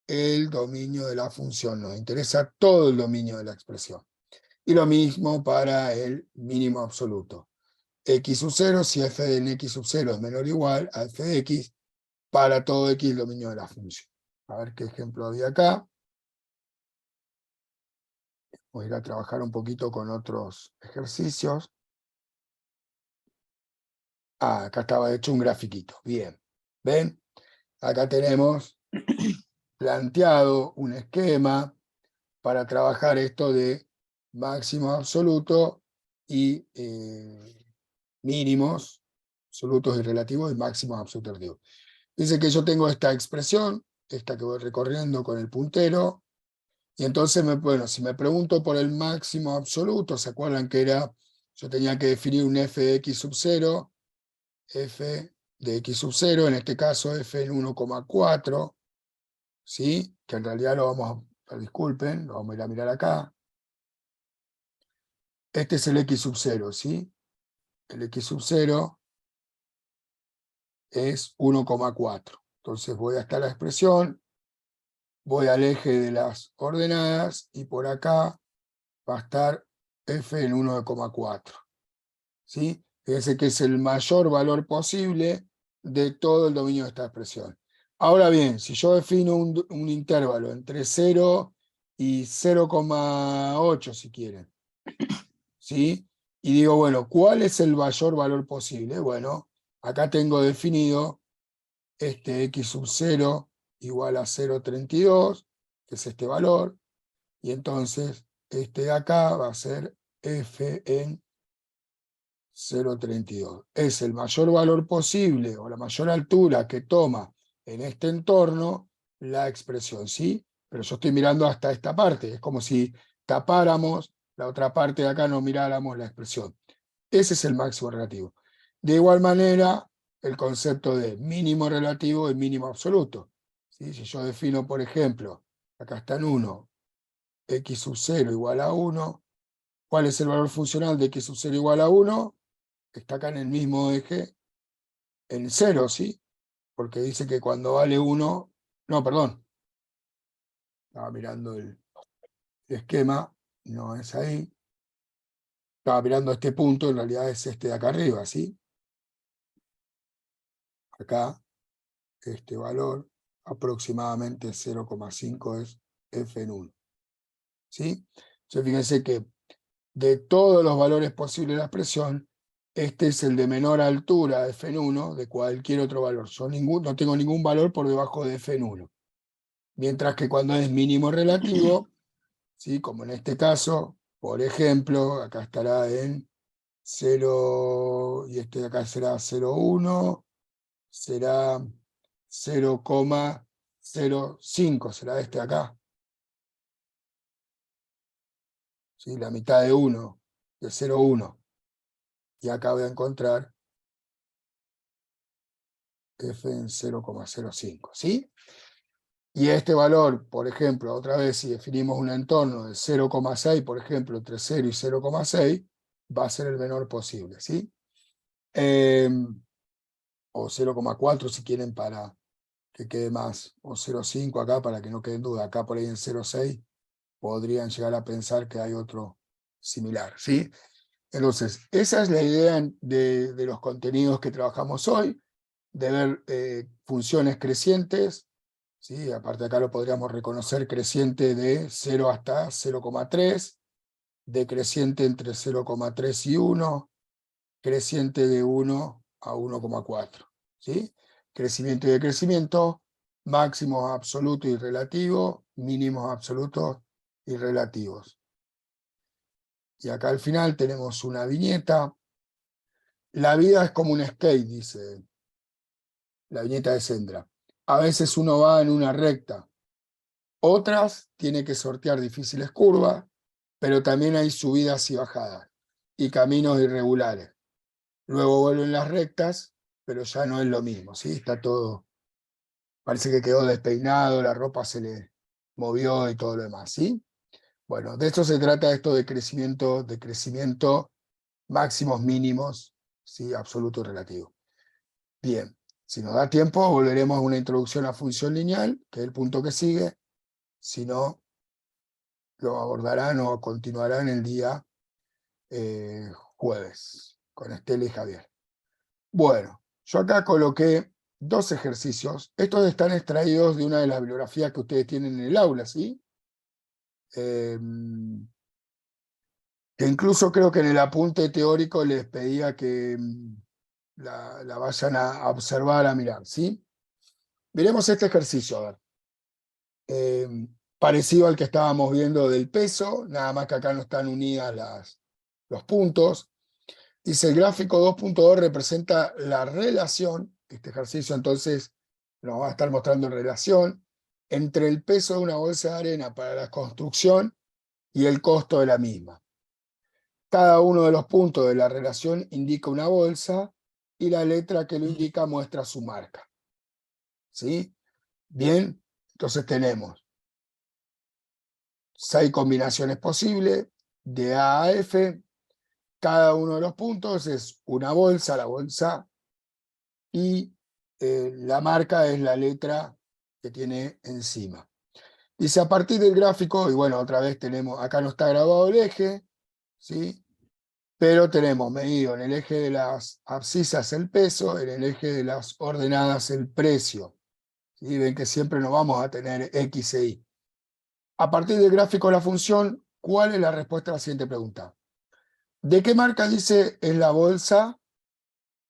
el dominio de la función. Nos interesa todo el dominio de la expresión. Y lo mismo para el mínimo absoluto. X sub 0, si f de x sub 0 es menor o igual a f de x para todo x dominio de la función. A ver qué ejemplo había acá. Voy a ir a trabajar un poquito con otros ejercicios. Ah, acá estaba hecho un grafiquito. Bien. ¿Ven? Acá tenemos planteado un esquema para trabajar esto de máximo absoluto y mínimos absolutos y relativos y máximos absolutos y relativos. Dice que yo tengo esta expresión, esta que voy recorriendo con el puntero, y entonces, bueno, si me pregunto por el máximo absoluto, ¿se acuerdan que yo tenía que definir un f de x sub 0, f de x sub 0, en este caso f en 1,4, ¿sí? Que en realidad lo vamos a, disculpen, lo vamos a ir a mirar acá. Este es el x sub 0, ¿sí? El x sub 0 es 1,4. Entonces voy hasta la expresión, voy al eje de las ordenadas y por acá va a estar f en 1,4. ¿Sí? Fíjense que es el mayor valor posible de todo el dominio de esta expresión. Ahora bien, si yo defino un intervalo entre 0 y 0,8 si quieren, ¿sí? Y digo, bueno, ¿cuál es el mayor valor posible? Bueno, acá tengo definido este x sub 0 igual a 0,32, que es este valor, y entonces este de acá va a ser f en 0,32. Es el mayor valor posible o la mayor altura que toma en este entorno la expresión, ¿sí? Pero yo estoy mirando hasta esta parte, es como si tapáramos la otra parte de acá, no miráramos la expresión. Ese es el máximo relativo. De igual manera, el concepto de mínimo relativo y mínimo absoluto. ¿Sí? Si yo defino, por ejemplo, acá está en 1, x sub 0 igual a 1, ¿cuál es el valor funcional de x sub 0 igual a 1? Está acá en el mismo eje, en 0, ¿sí? porque dice que cuando vale 1, no, perdón, estaba mirando el esquema, no es ahí, estaba mirando este punto, en realidad es este de acá arriba, ¿sí? Acá, este valor, aproximadamente 0,5 es f en 1, ¿sí? Entonces fíjense que de todos los valores posibles de la expresión, este es el de menor altura, f en 1, de cualquier otro valor. Yo no tengo ningún valor por debajo de f en 1. Mientras que cuando es mínimo relativo, ¿sí? Como en este caso, por ejemplo, acá estará en 0, y este de acá será 0,1, será 0,05, será este de acá. ¿Sí? La mitad de 1, de 0,1. Y acá voy a encontrar f en 0,05, ¿sí? Y este valor, por ejemplo, otra vez, si definimos un entorno de 0,6, por ejemplo, entre 0 y 0,6, va a ser el menor posible, ¿sí? O 0,4 si quieren para que quede más, o 0,5 acá para que no quede en duda. Acá por ahí en 0,6 podrían llegar a pensar que hay otro similar, ¿sí? Entonces, esa es la idea de los contenidos que trabajamos hoy, de ver funciones crecientes, ¿sí? Aparte acá lo podríamos reconocer creciente de 0 hasta 0,3, decreciente entre 0,3 y 1, creciente de 1 a 1,4, ¿sí? Crecimiento y decrecimiento, máximos absolutos y relativos, mínimos absolutos y relativos. Y acá al final tenemos una viñeta. La vida es como un skate, dice la viñeta de Sendra. A veces uno va en una recta, otras tiene que sortear difíciles curvas, pero también hay subidas y bajadas, y caminos irregulares. Luego vuelven las rectas, pero ya no es lo mismo, ¿sí? Está todo, parece que quedó despeinado, la ropa se le movió y todo lo demás, ¿sí? Bueno, de esto se trata esto de crecimiento, máximos, mínimos, ¿sí? Absoluto y relativo. Bien, si nos da tiempo, volveremos a una introducción a función lineal, que es el punto que sigue. Si no, lo abordarán o continuarán el día jueves, con Estela y Javier. Bueno, yo acá coloqué 2 ejercicios. Estos están extraídos de una de las bibliografías que ustedes tienen en el aula, ¿sí? Que incluso creo que en el apunte teórico les pedía que la vayan a observar, a mirar, ¿sí? Miremos este ejercicio, a ver. Parecido al que estábamos viendo del peso, nada más que acá no están unidas los puntos. Dice, el gráfico 2.2 representa la relación, este ejercicio entonces nos va a estar mostrando relación, entre el peso de una bolsa de arena para la construcción y el costo de la misma. Cada uno de los puntos de la relación indica una bolsa y la letra que lo indica muestra su marca. ¿Sí? Bien, entonces tenemos 6 combinaciones posibles de A a F. Cada uno de los puntos es una bolsa, la bolsa, y la marca es la letra que tiene encima. Dice, a partir del gráfico, y bueno, otra vez tenemos, acá no está grabado el eje, ¿sí? Pero tenemos medido en el eje de las abscisas el peso, en el eje de las ordenadas el precio. ¿Sí? Ven que siempre no vamos a tener X e Y. A partir del gráfico de la función, ¿cuál es la respuesta a la siguiente pregunta? ¿De qué marca dice es la bolsa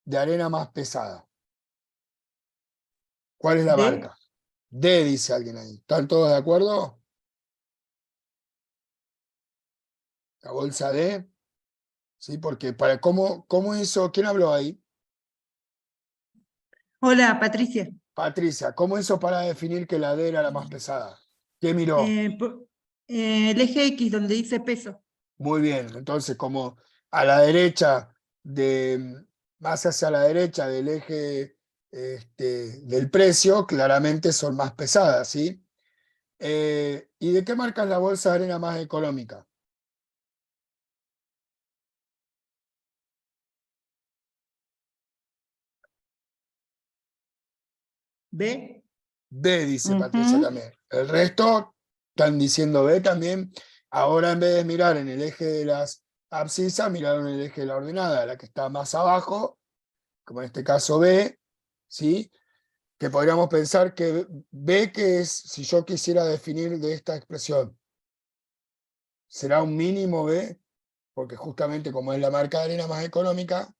de arena más pesada? ¿Cuál es la D. marca? D, dice alguien ahí. ¿Están todos de acuerdo? La bolsa D. ¿Sí? Porque ¿cómo hizo? ¿Quién habló ahí? Hola, Patricia. Patricia, ¿cómo hizo para definir que la D era la más pesada? ¿Qué miró? El eje X donde dice peso. Muy bien, entonces como a la derecha, más hacia la derecha del eje del precio, claramente son más pesadas, ¿sí? ¿Y de qué marca es la bolsa de arena más económica? B. B, dice Patricia Ujú. también. El resto están diciendo B también. Ahora en vez de mirar en el eje de las abscisas, miraron en el eje de la ordenada, la que está más abajo, como en este caso B, ¿sí? Que podríamos pensar que B, que es, si yo quisiera definir de esta expresión, será un mínimo B, porque justamente como es la marca de arena más económica,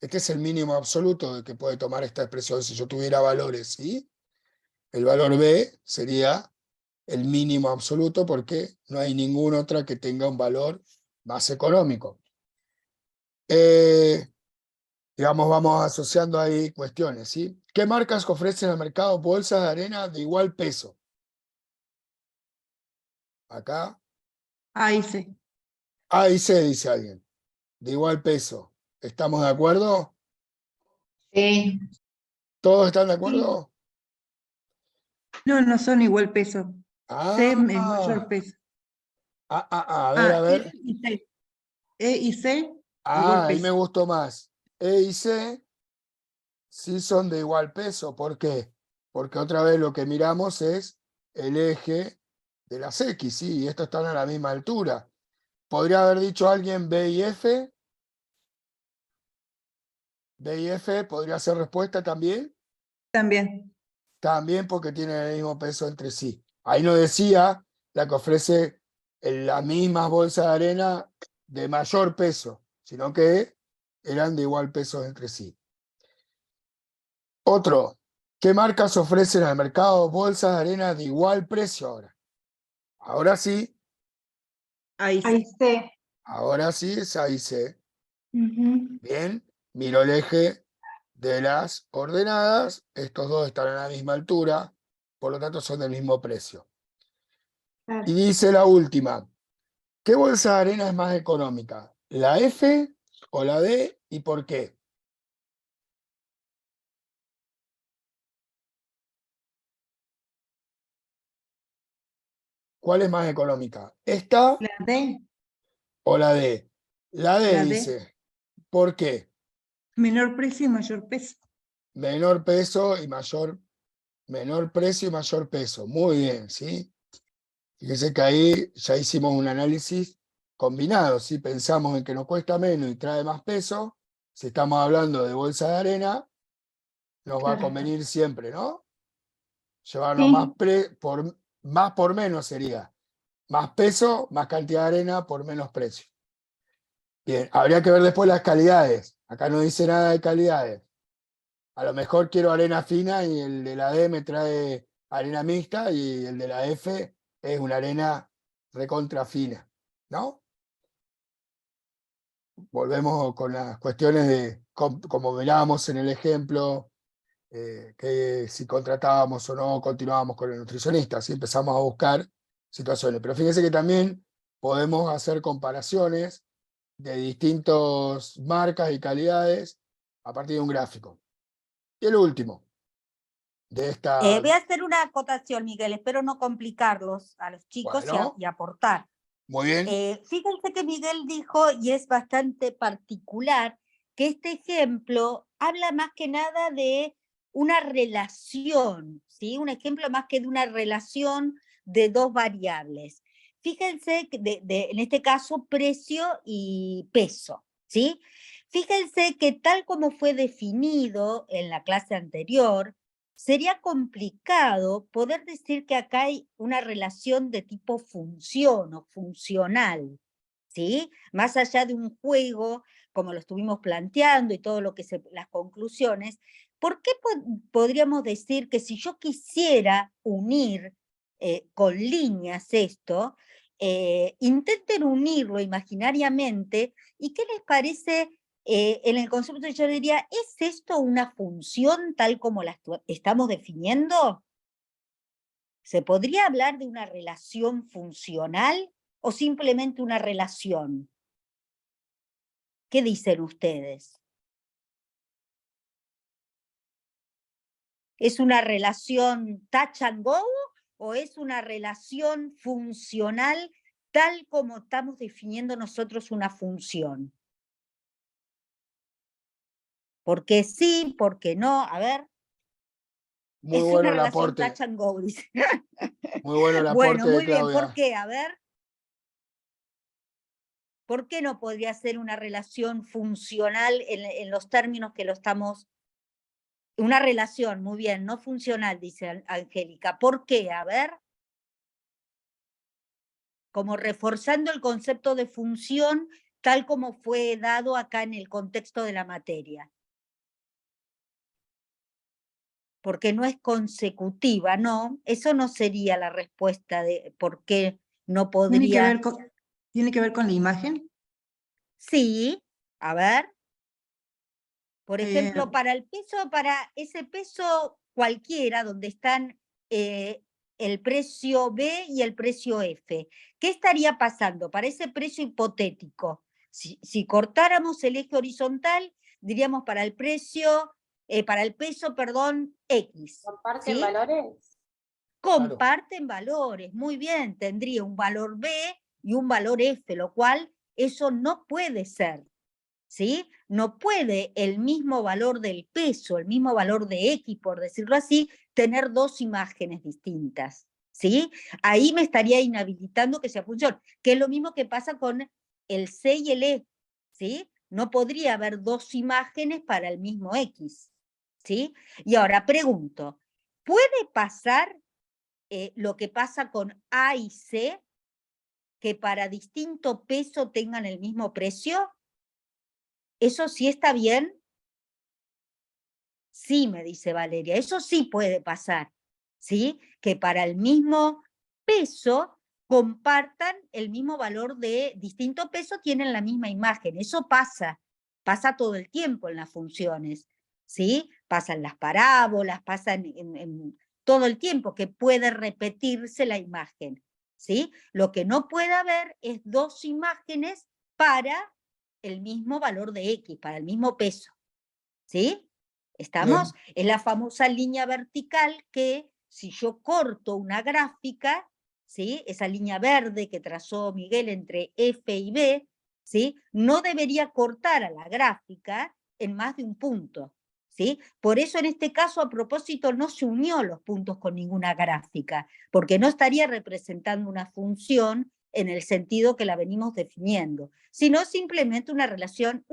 este es el mínimo absoluto de que puede tomar esta expresión si yo tuviera valores, ¿sí? El valor B sería el mínimo absoluto porque no hay ninguna otra que tenga un valor más económico. Digamos, vamos asociando ahí cuestiones, ¿sí? ¿Qué marcas ofrecen al mercado bolsas de arena de igual peso? Acá, A y C. A y C, dice alguien. De igual peso. ¿Estamos de acuerdo? Sí. ¿Todos están de Sí. acuerdo? No, no son igual peso. C es mayor Ah, peso. a ver, a Ah, E ver. y C. E y C, igual Ah, ahí me peso. gustó más. E y C sí son de igual peso. ¿Por qué? Porque otra vez lo que miramos es el eje de las X, ¿sí? Y estos están a la misma altura. ¿Podría haber dicho alguien B y F? ¿B y F podría ser respuesta también? También. También porque tienen el mismo peso entre sí. Ahí no decía la que ofrece las mismas bolsas de arena de mayor peso, sino que eran de igual peso entre sí. Otro, ¿qué marcas ofrecen al mercado bolsas de arena de igual precio ahora? Ahora sí, A y C. Ahí sé. ahora sí es ahí C. Ujú. Bien, miro el eje de las ordenadas, estos dos están a la misma altura, por lo tanto son del mismo precio. Claro. Y dice la última, ¿qué bolsa de arena es más económica? ¿La F o la D y por qué? ¿Cuál es más económica? ¿Esta La D. o la D? La D La D. dice, ¿por qué? Menor precio y mayor peso. Menor peso y menor precio y mayor peso. Muy bien, ¿sí? Fíjese que ahí ya hicimos un análisis combinado, ¿sí? Pensamos en que nos cuesta menos y trae más peso. Si estamos hablando de bolsa de arena, nos va a Claro. convenir siempre, ¿no? Llevarnos Sí. más por menos sería. Más peso, más cantidad de arena por menos precio. Bien, habría que ver después las calidades. Acá no dice nada de calidades. A lo mejor quiero arena fina y el de la D me trae arena mixta y el de la F es una arena recontra fina, ¿no? Volvemos con las cuestiones de, como mirábamos en el ejemplo, que si contratábamos o no continuábamos con el nutricionista, así empezamos a buscar situaciones. Pero fíjense que también podemos hacer comparaciones de distintas marcas y calidades a partir de un gráfico. Y el último de esta, Voy a hacer una acotación, Miguel, espero no complicarlos a los chicos bueno, y aportar. muy bien, Fíjense que Miguel dijo, y es bastante particular, que este ejemplo habla más que nada de una relación, ¿sí? Un ejemplo más que de una relación de dos variables. Fíjense que en este caso precio y peso, ¿sí? Fíjense que tal como fue definido en la clase anterior, sería complicado poder decir que acá hay una relación de tipo función o funcional, ¿sí? Más allá de un juego, como lo estuvimos planteando y todo lo que las conclusiones, ¿por qué podríamos decir que si yo quisiera unir con líneas esto, intenten unirlo imaginariamente y qué les parece en el concepto yo diría, ¿es esto una función tal como la estamos definiendo? ¿Se podría hablar de una relación funcional o simplemente una relación? ¿Qué dicen ustedes? ¿Es una relación touch and go o es una relación funcional tal como estamos definiendo nosotros una función? ¿Por qué sí? ¿Por qué no? A ver. Muy Es bueno una el relación aporte. touch and go, dice. Muy bueno el aporte Bueno, de muy bien. Claudia. ¿Por qué? A ver. ¿Por qué no podría ser una relación funcional en los términos que lo estamos... Una relación, muy bien, no funcional, dice Angélica. ¿Por qué? A ver. Como reforzando el concepto de función tal como fue dado acá en el contexto de la materia. Porque no es consecutiva, no, eso no sería la respuesta de por qué no podría... ¿Tiene que ver con la imagen? Sí, a ver. Por ejemplo, para el peso, para ese peso cualquiera, donde están el precio B y el precio F, ¿qué estaría pasando para ese precio hipotético? Si cortáramos el eje horizontal, diríamos para el precio, para el peso, perdón, X. ¿Comparten ¿sí? valores? Comparten valores, muy bien, tendría un valor B y un valor F, lo cual eso no puede ser. ¿Sí? No puede el mismo valor del peso, el mismo valor de X, por decirlo así, tener dos imágenes distintas. ¿Sí? Ahí me estaría inhabilitando que sea función, que es lo mismo que pasa con el C y el E. ¿Sí? No podría haber dos imágenes para el mismo X. ¿Sí? Y ahora pregunto, ¿puede pasar lo que pasa con A y C, que para distinto peso tengan el mismo precio? ¿Eso sí está bien? Sí, me dice Valeria, eso sí puede pasar, ¿sí? Que para el mismo peso compartan el mismo valor de distinto peso, tienen la misma imagen. Eso pasa todo el tiempo en las funciones, ¿sí? Pasan las parábolas, pasan en todo el tiempo que puede repetirse la imagen, ¿sí? Lo que no puede haber es dos imágenes para el mismo valor de X, para el mismo peso, ¿sí? ¿Estamos? Bien. Es la famosa línea vertical que si yo corto una gráfica, ¿sí? Esa línea verde que trazó Miguel entre F y B, ¿sí? No debería cortar a la gráfica en más de un punto, ¿sí? Por eso en este caso, a propósito, no se unió los puntos con ninguna gráfica, porque no estaría representando una función en el sentido que la venimos definiendo, sino simplemente una relación,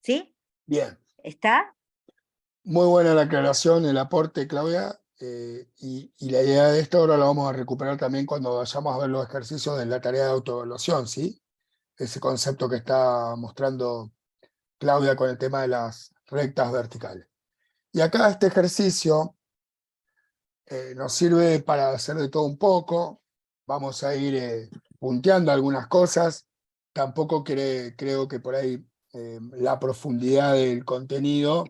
¿sí? Bien. ¿Está? Muy buena la aclaración, el aporte, Claudia, y la idea de esto ahora la vamos a recuperar también cuando vayamos a ver los ejercicios de la tarea de autoevaluación, ¿sí? Ese concepto que está mostrando Claudia con el tema de las rectas verticales. Y acá este ejercicio nos sirve para hacer de todo un poco, vamos a ir punteando algunas cosas, tampoco creo que por ahí la profundidad del contenido,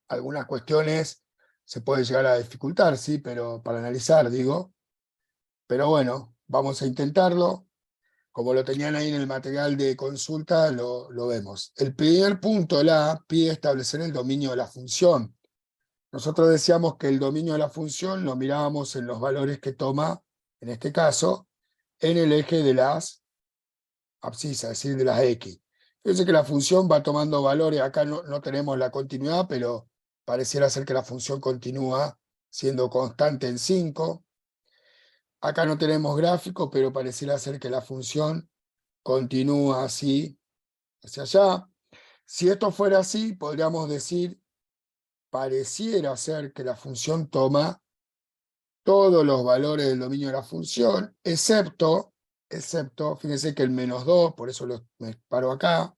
algunas cuestiones se puede llegar a dificultar, sí, pero para analizar, digo. Pero bueno, vamos a intentarlo. Como lo tenían ahí en el material de consulta, lo vemos. El primer punto, la pide establecer el dominio de la función. Nosotros decíamos que el dominio de la función lo mirábamos en los valores que toma, en este caso, en el eje de las abscisas, es decir, de las X. Fíjense que la función va tomando valores, acá no tenemos la continuidad, pero pareciera ser que la función continúa siendo constante en 5. Acá no tenemos gráfico, pero pareciera ser que la función continúa así, hacia allá. Si esto fuera así, podríamos decir, pareciera ser que la función toma todos los valores del dominio de la función, excepto, fíjense que el -2, por eso me paro acá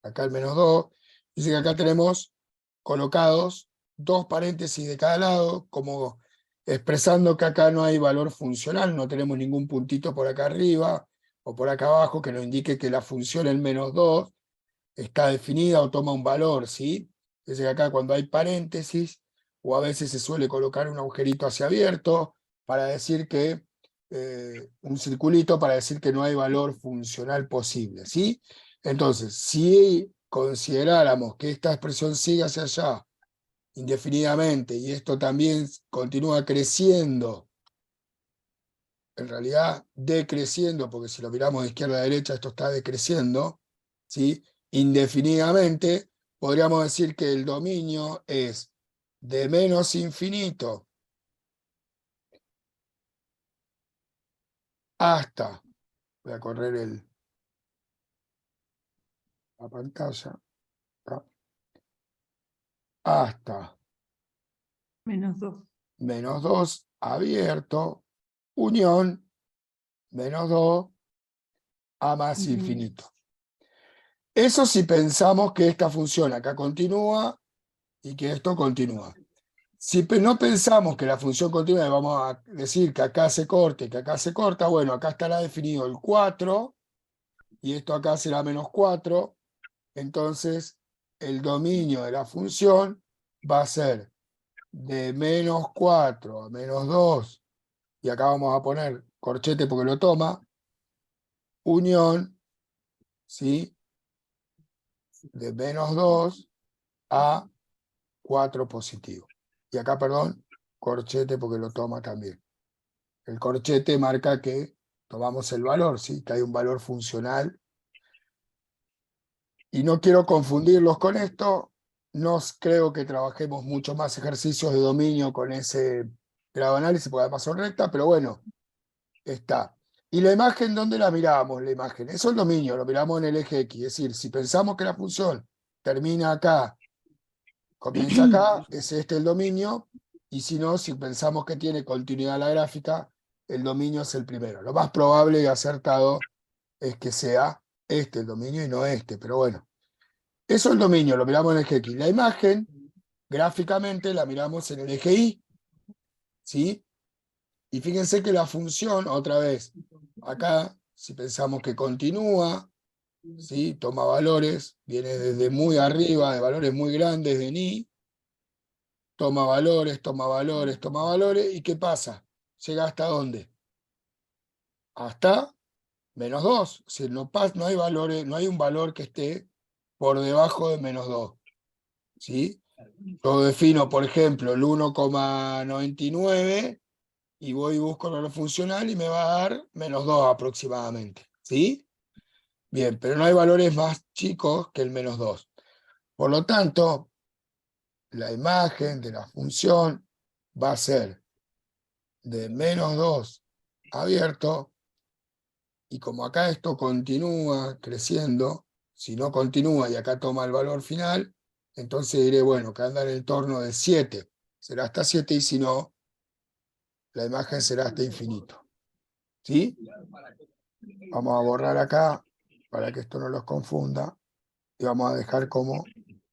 el -2, dice que acá tenemos colocados dos paréntesis de cada lado, como expresando que acá no hay valor funcional, no tenemos ningún puntito por acá arriba o por acá abajo que nos indique que la función el -2 está definida o toma un valor, ¿sí? Dice que acá cuando hay paréntesis, o a veces se suele colocar un agujerito hacia abierto para decir que, un circulito para decir que no hay valor funcional posible, ¿sí? Entonces, si consideráramos que esta expresión sigue hacia allá indefinidamente y esto también continúa creciendo, en realidad decreciendo, porque si lo miramos de izquierda a derecha esto está decreciendo, ¿sí? Indefinidamente, podríamos decir que el dominio es de menos infinito hasta, voy a correr la pantalla, hasta -2. -2 abierto, unión, -2 a más infinito. Eso si pensamos que esta función acá continúa y que esto continúa. Si no pensamos que la función continúa y vamos a decir que acá se corte, que acá se corta, bueno, acá estará definido el 4 y esto acá será -4, entonces el dominio de la función va a ser de -4 a -2, y acá vamos a poner corchete porque lo toma, unión, ¿sí? De -2 a 4 positivo. Y acá, perdón, corchete porque lo toma también. El corchete marca que tomamos el valor, ¿sí? Que hay un valor funcional. Y no quiero confundirlos con esto. No creo que trabajemos mucho más ejercicios de dominio con ese grado de análisis, porque además son rectas, pero bueno, está. ¿Y la imagen dónde la miramos? La imagen. Eso es el dominio, lo miramos en el eje X. Es decir, si pensamos que la función termina acá, comienza acá, es este el dominio, y si no, si pensamos que tiene continuidad la gráfica, el dominio es el primero. Lo más probable y acertado es que sea este el dominio y no este, pero bueno. Eso es el dominio, lo miramos en el eje X. La imagen, gráficamente, la miramos en el eje Y, ¿sí? Y fíjense que la función, otra vez, acá, si pensamos que continúa, ¿sí? Toma valores, viene desde muy arriba, de valores muy grandes de ni, toma valores, toma valores, toma valores, ¿y qué pasa? ¿Llega hasta dónde? Hasta -2. O sea, no hay valores, no hay un valor que esté por debajo de -2. ¿Sí? Yo defino, por ejemplo, el 1,99 y voy y busco el valor funcional y me va a dar -2 aproximadamente. ¿Sí? Bien, pero no hay valores más chicos que el -2. Por lo tanto, la imagen de la función va a ser de -2 abierto, y como acá esto continúa creciendo, si no continúa y acá toma el valor final, entonces diré, bueno, que anda en el torno de 7, será hasta 7, y si no, la imagen será hasta infinito. ¿Sí? Vamos a borrar acá para que esto no los confunda, y vamos a dejar como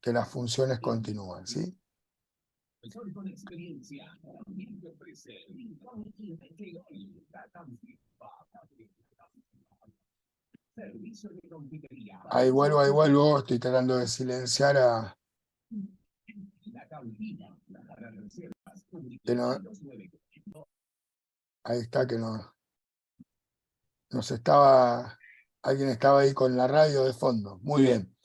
que las funciones continúan, ¿sí? Ahí vuelvo, estoy tratando de silenciar a... Que no, ahí está, que no... Alguien estaba ahí con la radio de fondo. Muy bien.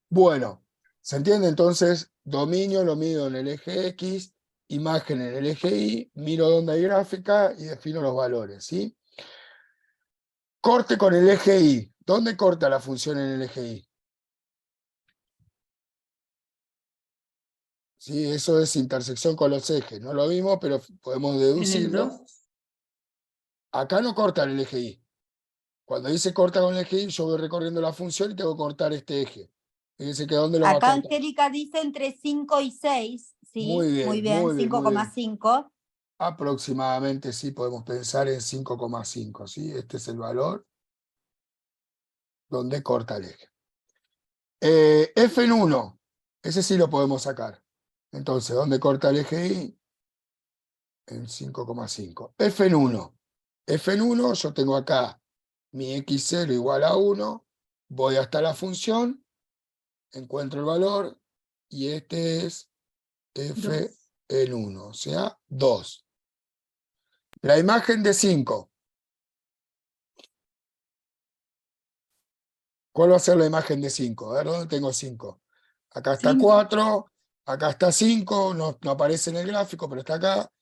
Bueno, ¿se entiende entonces? Dominio lo mido en el eje X, imagen en el eje Y, miro dónde hay gráfica y defino los valores, ¿sí? Corte con el eje Y. ¿Dónde corta la función en el eje Y? Sí, eso es intersección con los ejes. No lo vimos, pero podemos En el deducirlo. 2. Acá no corta en el eje Y. Cuando dice corta con el eje Y, yo voy recorriendo la función y tengo que cortar este eje. Fíjense que ¿dónde lo va a Acá cortar? Angélica dice entre 5 y 6, ¿sí? Muy bien, Muy bien, muy bien, muy bien. 5,5. Aproximadamente sí podemos pensar en 5,5, ¿sí? Este es el valor donde corta el eje. F en 1, ese sí lo podemos sacar. Entonces, ¿dónde corta el eje Y? En 5,5. F en 1. F en 1, yo tengo acá mi x0 igual a 1, voy hasta la función, encuentro el valor, y este es F 2. en 1, o sea, 2. La imagen de 5. ¿Cuál va a ser la imagen de 5? A ver, ¿dónde tengo 5? Acá está 5. 4, acá está 5, no aparece en el gráfico, pero está acá.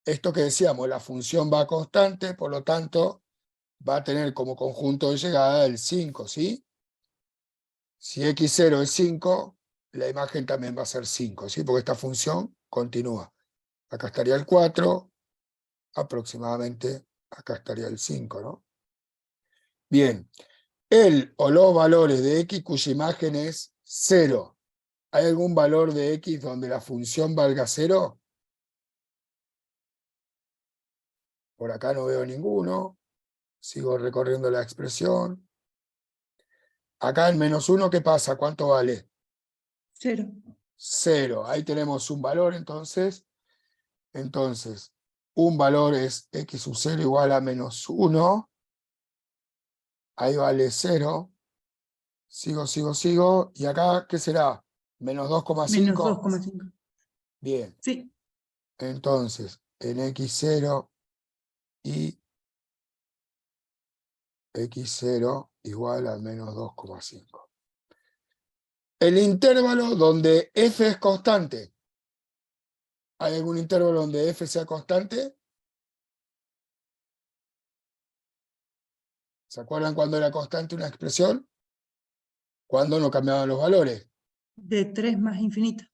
Esto que decíamos, la función va constante, por lo tanto, va a tener como conjunto de llegada el 5, ¿sí? Si x0 es 5, la imagen también va a ser 5, ¿sí? Porque esta función continúa. Acá estaría el 4, aproximadamente acá estaría el 5, ¿no? Bien, el o los valores de x cuya imagen es 0. ¿Hay algún valor de x donde la función valga 0? Por acá no veo ninguno. Sigo recorriendo la expresión. Acá el -1, ¿qué pasa? ¿Cuánto vale? 0. 0. Ahí tenemos un valor, entonces. Entonces, un valor es x sub 0 igual a -1. Ahí vale 0. Sigo. ¿Y acá qué será? Menos ¿-2,5? 2,5. Bien. Sí. Entonces, en x0 y x0 igual a -2,5. El intervalo donde f es constante. ¿Hay algún intervalo donde f sea constante? ¿Se acuerdan cuando era constante una expresión? Cuando no cambiaban los valores. De 3 más infinito.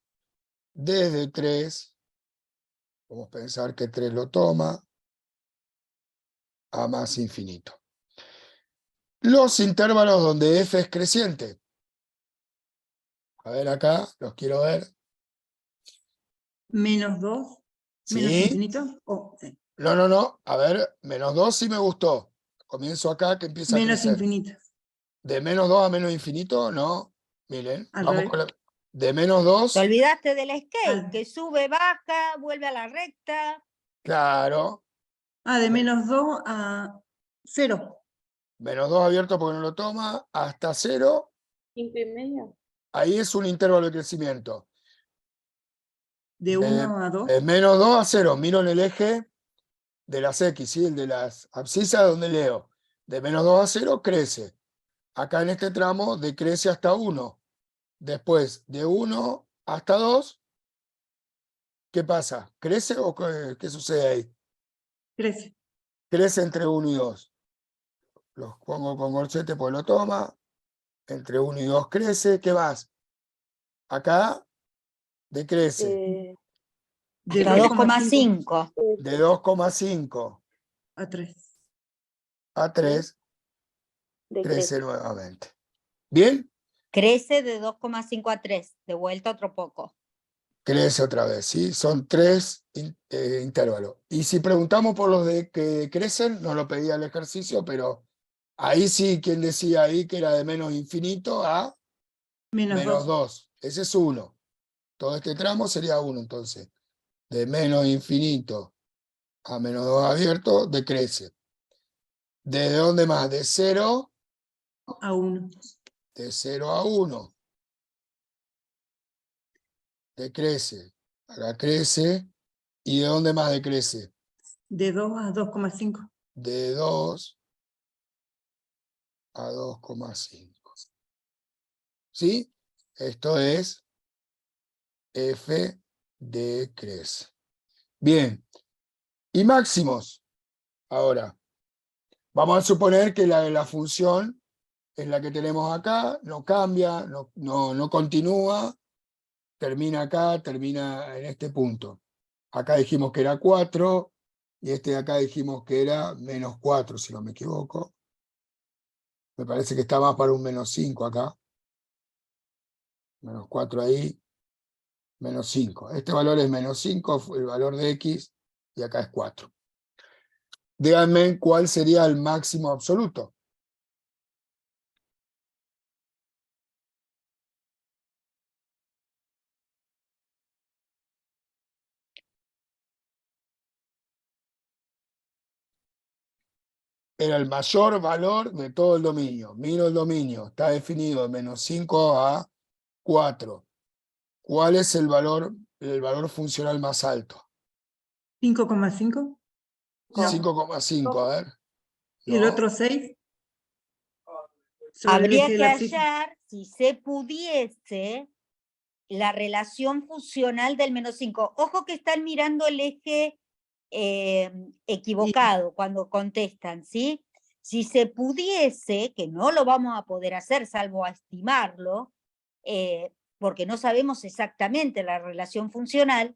Desde 3, vamos a pensar que 3 lo toma, a más infinito. Los intervalos donde f es creciente. A ver acá, los quiero ver. Menos 2. Menos ¿Sí? infinito. Sí. No. A ver, -2 sí me gustó. Comienzo acá que empieza a Menos crecer. infinito. ¿De -2 a menos infinito? No. Miren, Al vamos revés. con la... De -2, Te olvidaste del skate, Ah. que sube, baja, vuelve a la recta. claro. De menos 2 a 0. -2 abierto porque no lo toma, hasta 0. 5,5. Ahí es un intervalo de crecimiento. De 1 a 2. De -2 a 0. Miro en el eje de las X, ¿sí? El de las abscisas donde leo. De -2 a 0 crece. Acá en este tramo decrece hasta 1. Después, de 1 hasta 2, ¿qué pasa? ¿Crece o qué sucede ahí? Crece. Crece entre 1 y 2. Los pongo con corchete porque lo toma. Entre 1 y 2 crece. ¿Qué más? Acá decrece. De Hasta 2,5 2,5. De 2,5 a 3. a 3 crece Decrece. nuevamente. ¿Bien? Crece de 2,5 a 3. De vuelta otro poco. Crece otra vez, ¿sí? Son 3 intervalos. Y si preguntamos por los de que crecen, no lo pedía el ejercicio, pero ahí sí, ¿quién decía ahí que era de menos infinito a Menos 2. -2? Ese es 1. Todo este tramo sería 1, entonces. De menos infinito a -2 abierto, decrece. ¿Desde dónde más? De 0 A 1. de 0 a 1. Decrece. Acá crece. ¿Y de dónde más decrece? De 2 a 2,5. De 2 a 2,5. ¿Sí? Esto es f decrece. Bien. Y máximos. Ahora, vamos a suponer que la función es la que tenemos acá, no cambia, no continúa, termina acá, termina en este punto. Acá dijimos que era 4, y este de acá dijimos que era -4, si no me equivoco. Me parece que está más para un -5 acá. -4 ahí, -5. Este valor es -5, fue el valor de x, y acá es 4. Díganme cuál sería el máximo absoluto. Era el mayor valor de todo el dominio. Miro el dominio, está definido de -5 a 4. ¿Cuál es el valor funcional más alto? 5,5. No. 5,5, a ver. ¿Y el No. otro 6? Sobre el Habría eje de que la abscisa. hallar, si se pudiese, la relación funcional del -5. Ojo que están mirando el eje equivocado cuando contestan, ¿sí? Si se pudiese, que no lo vamos a poder hacer salvo a estimarlo, porque no sabemos exactamente la relación funcional,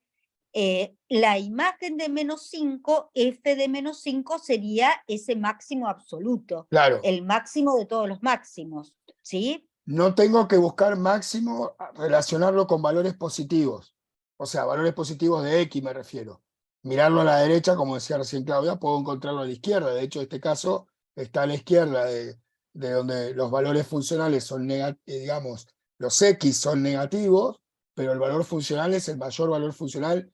la imagen de menos 5, f de menos 5 sería ese máximo absoluto, Claro. el máximo de todos los máximos, ¿sí? No tengo que buscar máximo, relacionarlo con valores positivos. O sea, valores positivos de X me refiero. Mirarlo a la derecha, como decía recién Claudia, puedo encontrarlo a la izquierda. De hecho, en este caso está a la izquierda de donde los valores funcionales son digamos, los X son negativos, pero el valor funcional es el mayor valor funcional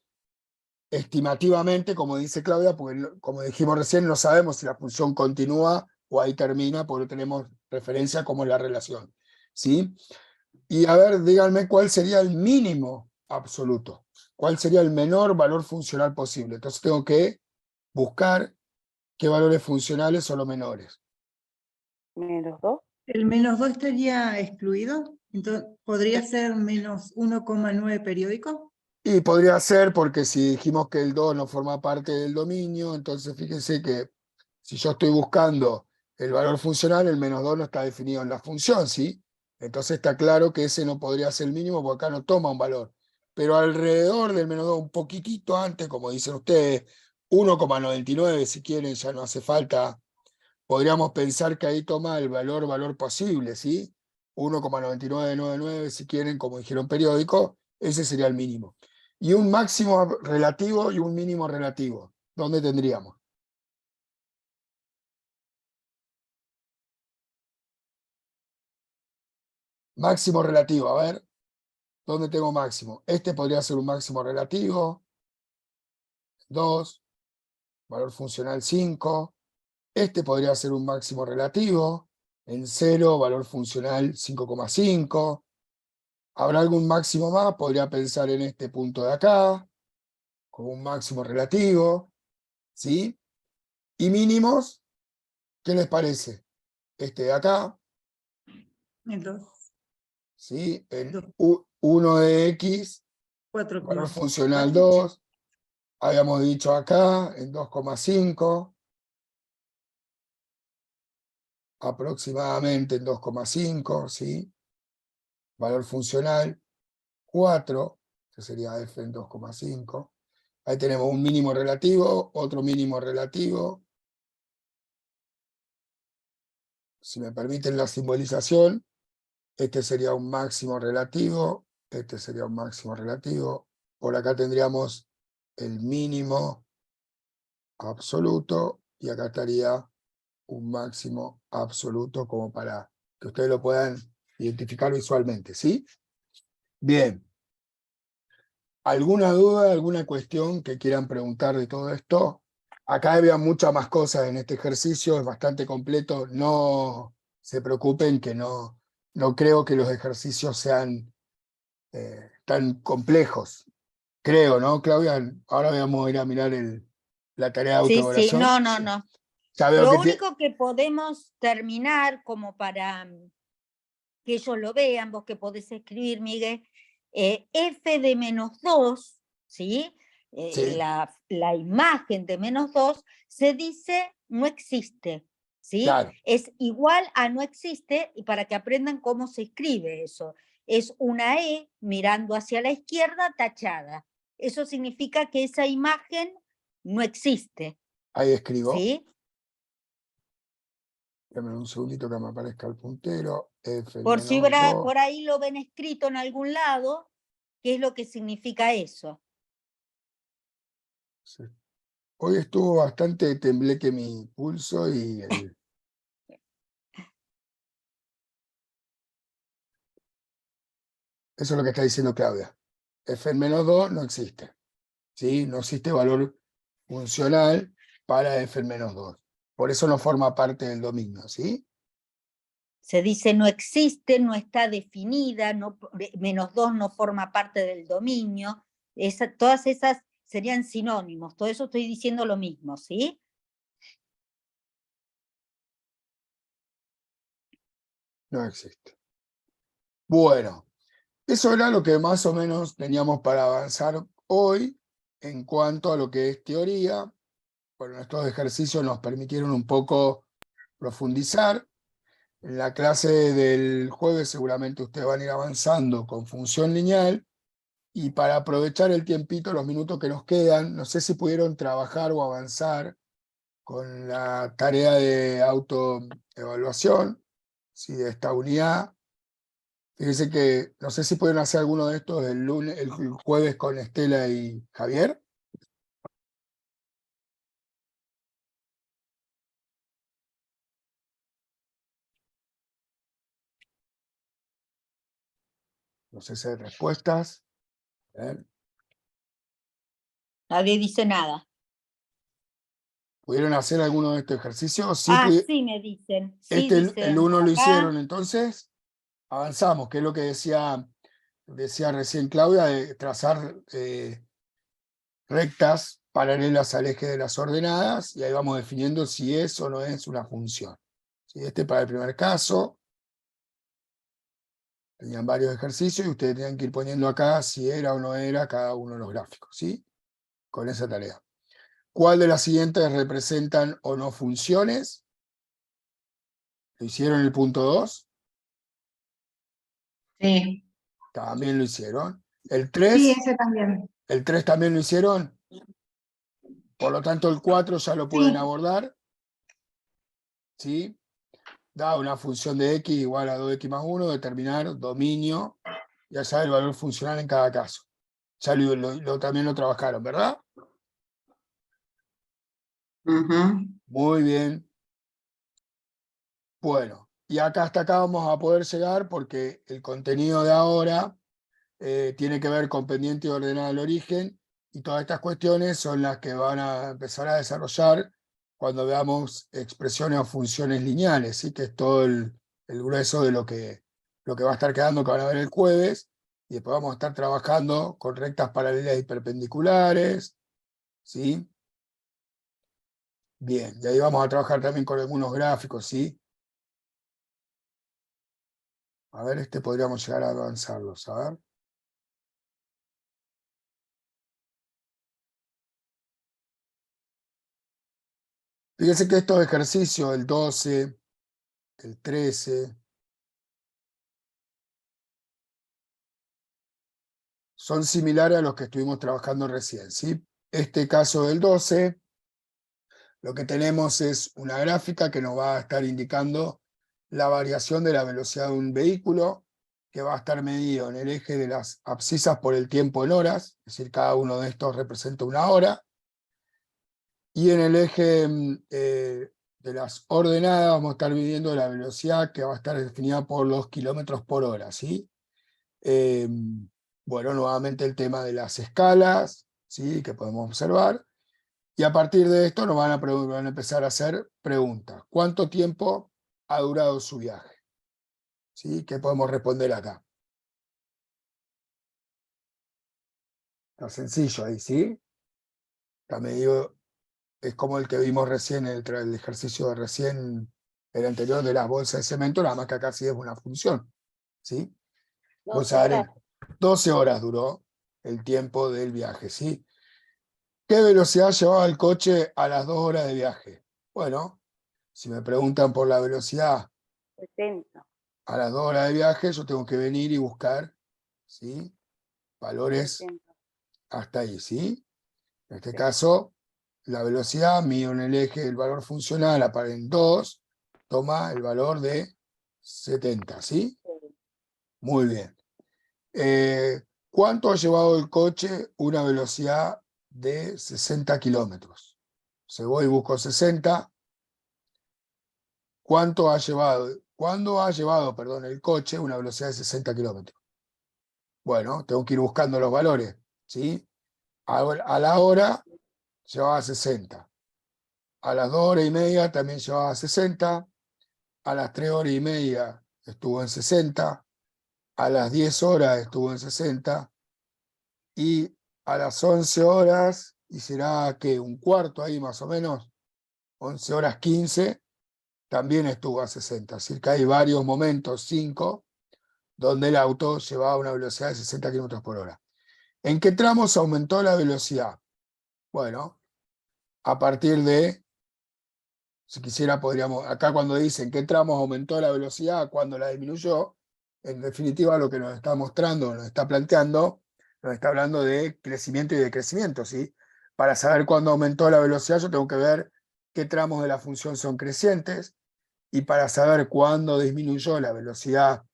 estimativamente, como dice Claudia, porque como dijimos recién, no sabemos si la función continúa o ahí termina, porque no tenemos referencia como es la relación. ¿Sí? Y a ver, díganme cuál sería el mínimo absoluto, cuál sería el menor valor funcional posible. Entonces tengo que buscar qué valores funcionales son los menores. Menos 2. ¿El menos 2 estaría excluido? Entonces, ¿podría ser menos 1,9 periódico? Y podría ser porque si dijimos que el 2 no forma parte del dominio, entonces fíjense que si yo estoy buscando el valor funcional, el menos 2 no está definido en la función, ¿sí? Entonces está claro que ese no podría ser el mínimo porque acá no toma un valor. Pero alrededor del menos 2, un poquitito antes, como dicen ustedes, 1,99 si quieren, ya no hace falta. Podríamos pensar que ahí toma el valor posible, ¿sí? 1,9999 si quieren, como dijeron periódico, ese sería el mínimo. Y un máximo relativo y un mínimo relativo. ¿Dónde tendríamos? Máximo relativo, a ver. ¿Dónde tengo máximo? Este podría ser un máximo relativo. 2. Valor funcional 5. Este podría ser un máximo relativo. En 0, valor funcional 5,5. ¿Habrá algún máximo más? Podría pensar en este punto de acá, como un máximo relativo, ¿sí? Y mínimos, ¿qué les parece? Este de acá, Entonces, ¿sí? En 2, 1 de X, 4,4. valor funcional 2. Habíamos dicho acá, en 2,5. Aproximadamente en 2,5, ¿sí? Valor funcional 4, que sería F en 2,5. Ahí tenemos un mínimo relativo, otro mínimo relativo. Si me permiten la simbolización, este sería un máximo relativo, este sería un máximo relativo. Por acá tendríamos el mínimo absoluto y acá estaría un máximo absoluto como para que ustedes lo puedan identificar visualmente, ¿sí? Bien. ¿Alguna duda, alguna cuestión que quieran preguntar de todo esto? Acá había muchas más cosas en este ejercicio, es bastante completo. No se preocupen que no creo que los ejercicios sean tan complejos. Creo, ¿no, Claudia? Ahora vamos a ir a mirar la tarea de Sí, autoevaluación. no. Ya veo Lo que único que podemos terminar como para que ellos lo vean, vos que podés escribir, Miguel, f de menos 2, ¿sí? sí. La imagen de menos 2 se dice no existe, ¿sí? Claro. Es igual a no existe, y para que aprendan cómo se escribe eso. Es una E mirando hacia la izquierda tachada. Eso significa que esa imagen no existe. Ahí escribo. ¿Sí? Dame un segundito que me aparezca el puntero. F Por si menos 2. por ahí lo ven escrito en algún lado, ¿qué es lo que significa eso? Sí. Hoy estuvo bastante tembleque mi pulso y eso es lo que está diciendo Claudia. F en menos 2 no existe. ¿Sí? No existe valor funcional para F en menos 2. Por eso no forma parte del dominio. ¿Sí? Se dice no existe, no está definida, menos 2 no forma parte del dominio. Todas esas serían sinónimos. Todo eso estoy diciendo lo mismo, ¿sí? No existe. Bueno, eso era lo que más o menos teníamos para avanzar hoy en cuanto a lo que es teoría. Bueno, estos ejercicios nos permitieron un poco profundizar. En la clase del jueves seguramente ustedes van a ir avanzando con función lineal Y para aprovechar el tiempito, los minutos que nos quedan, no sé si pudieron trabajar o avanzar con la tarea de autoevaluación, ¿sí? De esta unidad. Fíjense que no sé si pueden hacer alguno de estos el jueves con Estela y Javier. No sé si hay respuestas. A ver. Nadie dice nada. ¿Pudieron hacer alguno de estos ejercicios? Sí, Sí me dicen. Sí, el dicen 1 lo acá. hicieron, entonces avanzamos, que es lo que decía recién Claudia, de trazar rectas paralelas al eje de las ordenadas, y ahí vamos definiendo si es o no es una función. ¿Sí? Este para el primer caso. Tenían varios ejercicios y ustedes tenían que ir poniendo acá si era o no era cada uno de los gráficos, ¿sí? Con esa tarea. ¿Cuál de las siguientes representan o no funciones? ¿Lo hicieron en el punto 2? Sí. También lo hicieron. ¿El Sí, 3? ese también. ¿El 3 también lo hicieron? Por lo tanto, el 4 ya lo pueden Sí. abordar. ¿Sí? Da una función de x igual a 2x más 1, determinar dominio, ya sabe el valor funcional en cada caso. Ya también lo trabajaron, ¿verdad? Ujú. Muy bien. Bueno, y hasta acá vamos a poder llegar porque el contenido de ahora tiene que ver con pendiente y ordenada al origen, y todas estas cuestiones son las que van a empezar a desarrollar cuando veamos expresiones o funciones lineales, ¿sí? Que es todo el grueso de lo que va a estar quedando, que van a ver el jueves, y después vamos a estar trabajando con rectas paralelas y perpendiculares, ¿sí? Bien, y ahí vamos a trabajar también con algunos gráficos, ¿sí? A ver, podríamos llegar a avanzarlos, a ver. Fíjense que estos ejercicios, el 12, el 13, son similares a los que estuvimos trabajando recién, ¿sí? Este caso del 12, lo que tenemos es una gráfica que nos va a estar indicando la variación de la velocidad de un vehículo, que va a estar medido en el eje de las abscisas por el tiempo en horas, es decir, cada uno de estos representa una hora, y en el eje de las ordenadas vamos a estar midiendo la velocidad, que va a estar definida por los kilómetros por hora, ¿sí? Bueno, nuevamente el tema de las escalas, ¿sí? Que podemos observar. Y a partir de esto nos van a empezar a hacer preguntas. ¿Cuánto tiempo ha durado su viaje? ¿Sí? ¿Qué podemos responder acá? Está sencillo ahí, ¿sí? Está medio, es como el que vimos recién, el ejercicio de recién, el anterior de las bolsas de cemento, nada más que acá sí es una función, ¿sí? 12 horas. 12 horas duró el tiempo del viaje, ¿sí? ¿Qué velocidad llevaba el coche a las 2 horas de viaje? Bueno, si me preguntan por la velocidad 70. a las 2 horas de viaje, yo tengo que venir y buscar, ¿sí? Valores 70. hasta ahí, ¿sí? En este Sí. caso, la velocidad, mido en el eje el valor funcional, aparece en 2, toma el valor de 70, ¿sí? Muy bien. ¿Cuánto ha llevado el coche una velocidad de 60 kilómetros? Se voy y busco 60. ¿Cuándo ha llevado, perdón, el coche una velocidad de 60 kilómetros? Bueno, tengo que ir buscando los valores, ¿sí? A la hora llevaba 60. A las 2 horas y media también llevaba 60. A las 3 horas y media estuvo en 60. A las 10 horas estuvo en 60. Y a las 11 horas, y será que un cuarto ahí más o menos, 11 horas 15, también estuvo a 60. Así que hay varios momentos, 5, donde el auto llevaba una velocidad de 60 kilómetros por hora. ¿En qué tramos aumentó la velocidad? Bueno, a partir de, si quisiera podríamos, acá cuando dicen qué tramos aumentó la velocidad, cuando la disminuyó, en definitiva lo que nos está mostrando, nos está planteando, Nos está hablando de crecimiento y decrecimiento, ¿sí? Para saber cuándo aumentó la velocidad, yo tengo que ver qué tramos de la función son crecientes, y para saber cuándo disminuyó la velocidad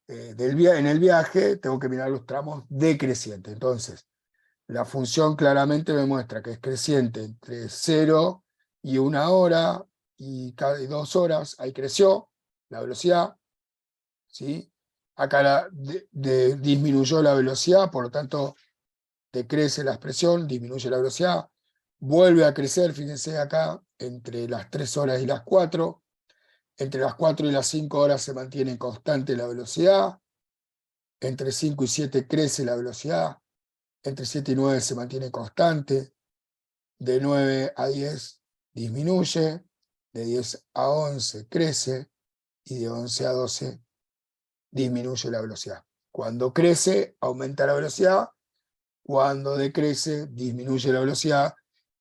en el viaje, tengo que mirar los tramos decrecientes. Entonces, la función claramente me muestra que es creciente entre 0 y 1 hora, y cada 2 horas, ahí creció la velocidad, ¿sí? Acá disminuyó la velocidad, por lo tanto decrece la expresión, disminuye la velocidad, vuelve a crecer, fíjense acá, entre las 3 horas y las 4, entre las 4 y las 5 horas se mantiene constante la velocidad, entre 5 y 7 crece la velocidad, entre 7 y 9 se mantiene constante, de 9 a 10 disminuye, de 10 a 11 crece, y de 11 a 12 disminuye la velocidad. Cuando crece, aumenta la velocidad, cuando decrece, disminuye la velocidad,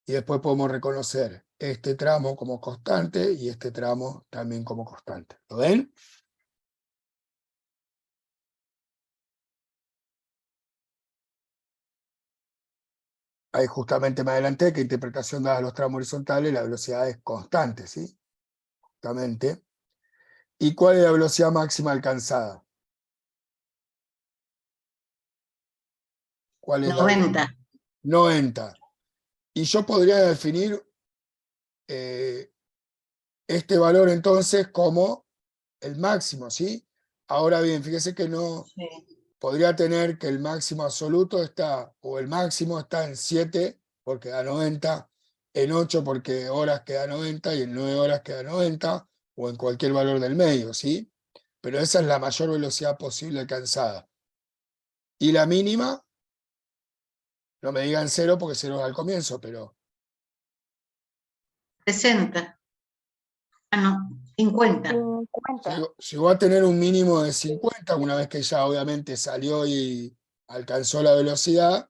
y después podemos reconocer este tramo como constante y este tramo también como constante. ¿Lo ven? Ahí justamente me adelanté que interpretación dada a los tramos horizontales, la velocidad es constante, ¿sí? Justamente. ¿Y cuál es la velocidad máxima alcanzada? ¿Cuál es 90. 90. Y yo podría definir este valor entonces como el máximo, ¿sí? Ahora bien, fíjese que no Sí. podría tener que el máximo absoluto está, o el máximo está en 7 porque da 90, en 8 porque horas queda 90 y en 9 horas queda 90, o en cualquier valor del medio, ¿sí? Pero esa es la mayor velocidad posible alcanzada. Y la mínima, no me digan 0 porque 0 es al comienzo, pero 60. Ah, no, 50. 50. llegó a tener un mínimo de 50 una vez que ya obviamente salió y alcanzó la velocidad,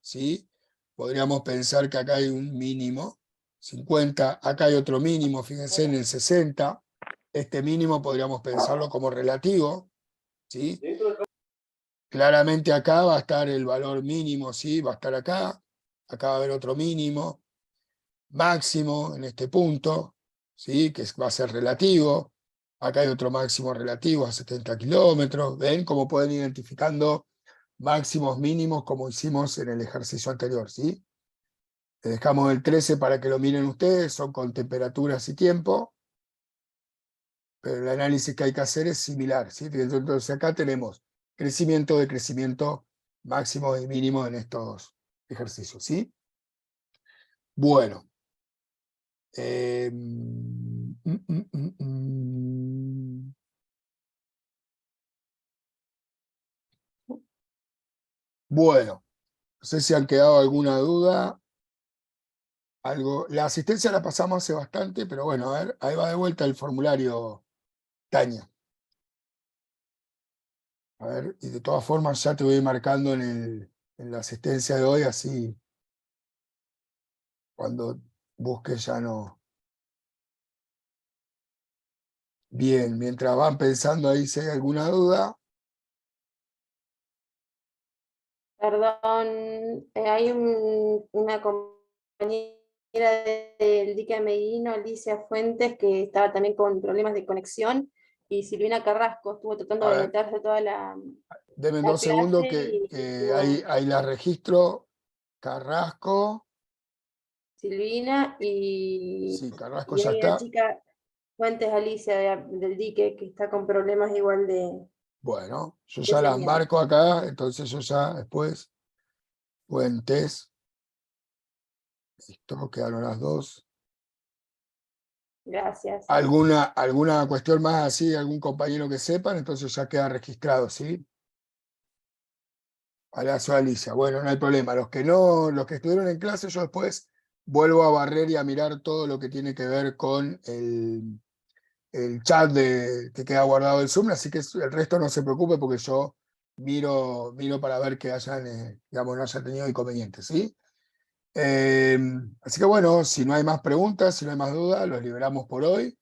¿sí? Podríamos pensar que acá hay un mínimo, 50, acá hay otro mínimo, fíjense en el 60, este mínimo podríamos pensarlo como relativo, ¿sí? Claramente acá va a estar el valor mínimo, ¿sí? Va a estar acá va a haber otro mínimo, máximo en este punto, ¿sí? Que va a ser relativo, acá hay otro máximo relativo a 70 kilómetros, ¿ven cómo pueden ir identificando máximos mínimos como hicimos en el ejercicio anterior, ¿sí? Le dejamos el 13 para que lo miren ustedes, son con temperaturas y tiempo, pero el análisis que hay que hacer es similar, ¿sí? Fíjense, entonces acá tenemos crecimiento, decrecimiento, máximo y mínimo en estos ejercicios, ¿sí? Bueno. Bueno, no sé si han quedado alguna duda. Algo. La asistencia la pasamos hace bastante, pero bueno, a ver, ahí va de vuelta el formulario, Tania. A ver, y de todas formas ya te voy marcando en la asistencia de hoy, así cuando busques ya no. Bien, mientras van pensando ahí si hay alguna duda. Perdón, hay una compañera del dique Medino, Alicia Fuentes, que estaba también con problemas de conexión, y Silvina Carrasco estuvo tratando A de ver. meterse toda la Denme 2 segundos clase que ahí la registro. Carrasco. Silvina Sí, Carrasco y ya hay una está. chica, Fuentes Alicia del dique, que está con problemas igual Bueno, yo de ya las señal. marco acá, entonces yo ya después, Fuentes, listo, quedaron las dos. Gracias. ¿Alguna cuestión más así, algún compañero que sepan? Entonces ya queda registrado, ¿sí? Palacio Alicia, bueno, no hay problema. Los que no, los que estuvieron en clase, yo después vuelvo a barrer y a mirar todo lo que tiene que ver con el chat que queda guardado del Zoom, así que el resto no se preocupe porque yo miro para ver que hayan, digamos, no haya tenido inconvenientes, ¿sí? Así que bueno, si no hay más preguntas, si no hay más dudas, los liberamos por hoy.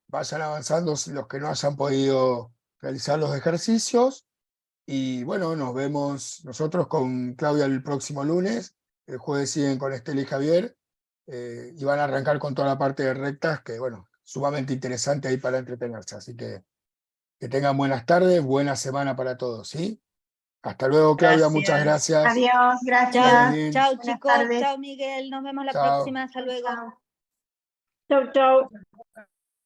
Vayan avanzando los que no hayan podido realizar los ejercicios Y bueno, nos vemos nosotros con Claudia el próximo lunes. El jueves siguen con Estela y Javier. Y van a arrancar con toda la parte de rectas, que bueno, sumamente interesante ahí para entretenerse. Así que tengan buenas tardes, buena semana para todos, ¿sí? Hasta luego, Claudia, muchas gracias. Adiós, Chao, gracias. bien. Chao Buenas chicos, tardes. chao Miguel, nos vemos la Chao. próxima, hasta luego. Chau, chau.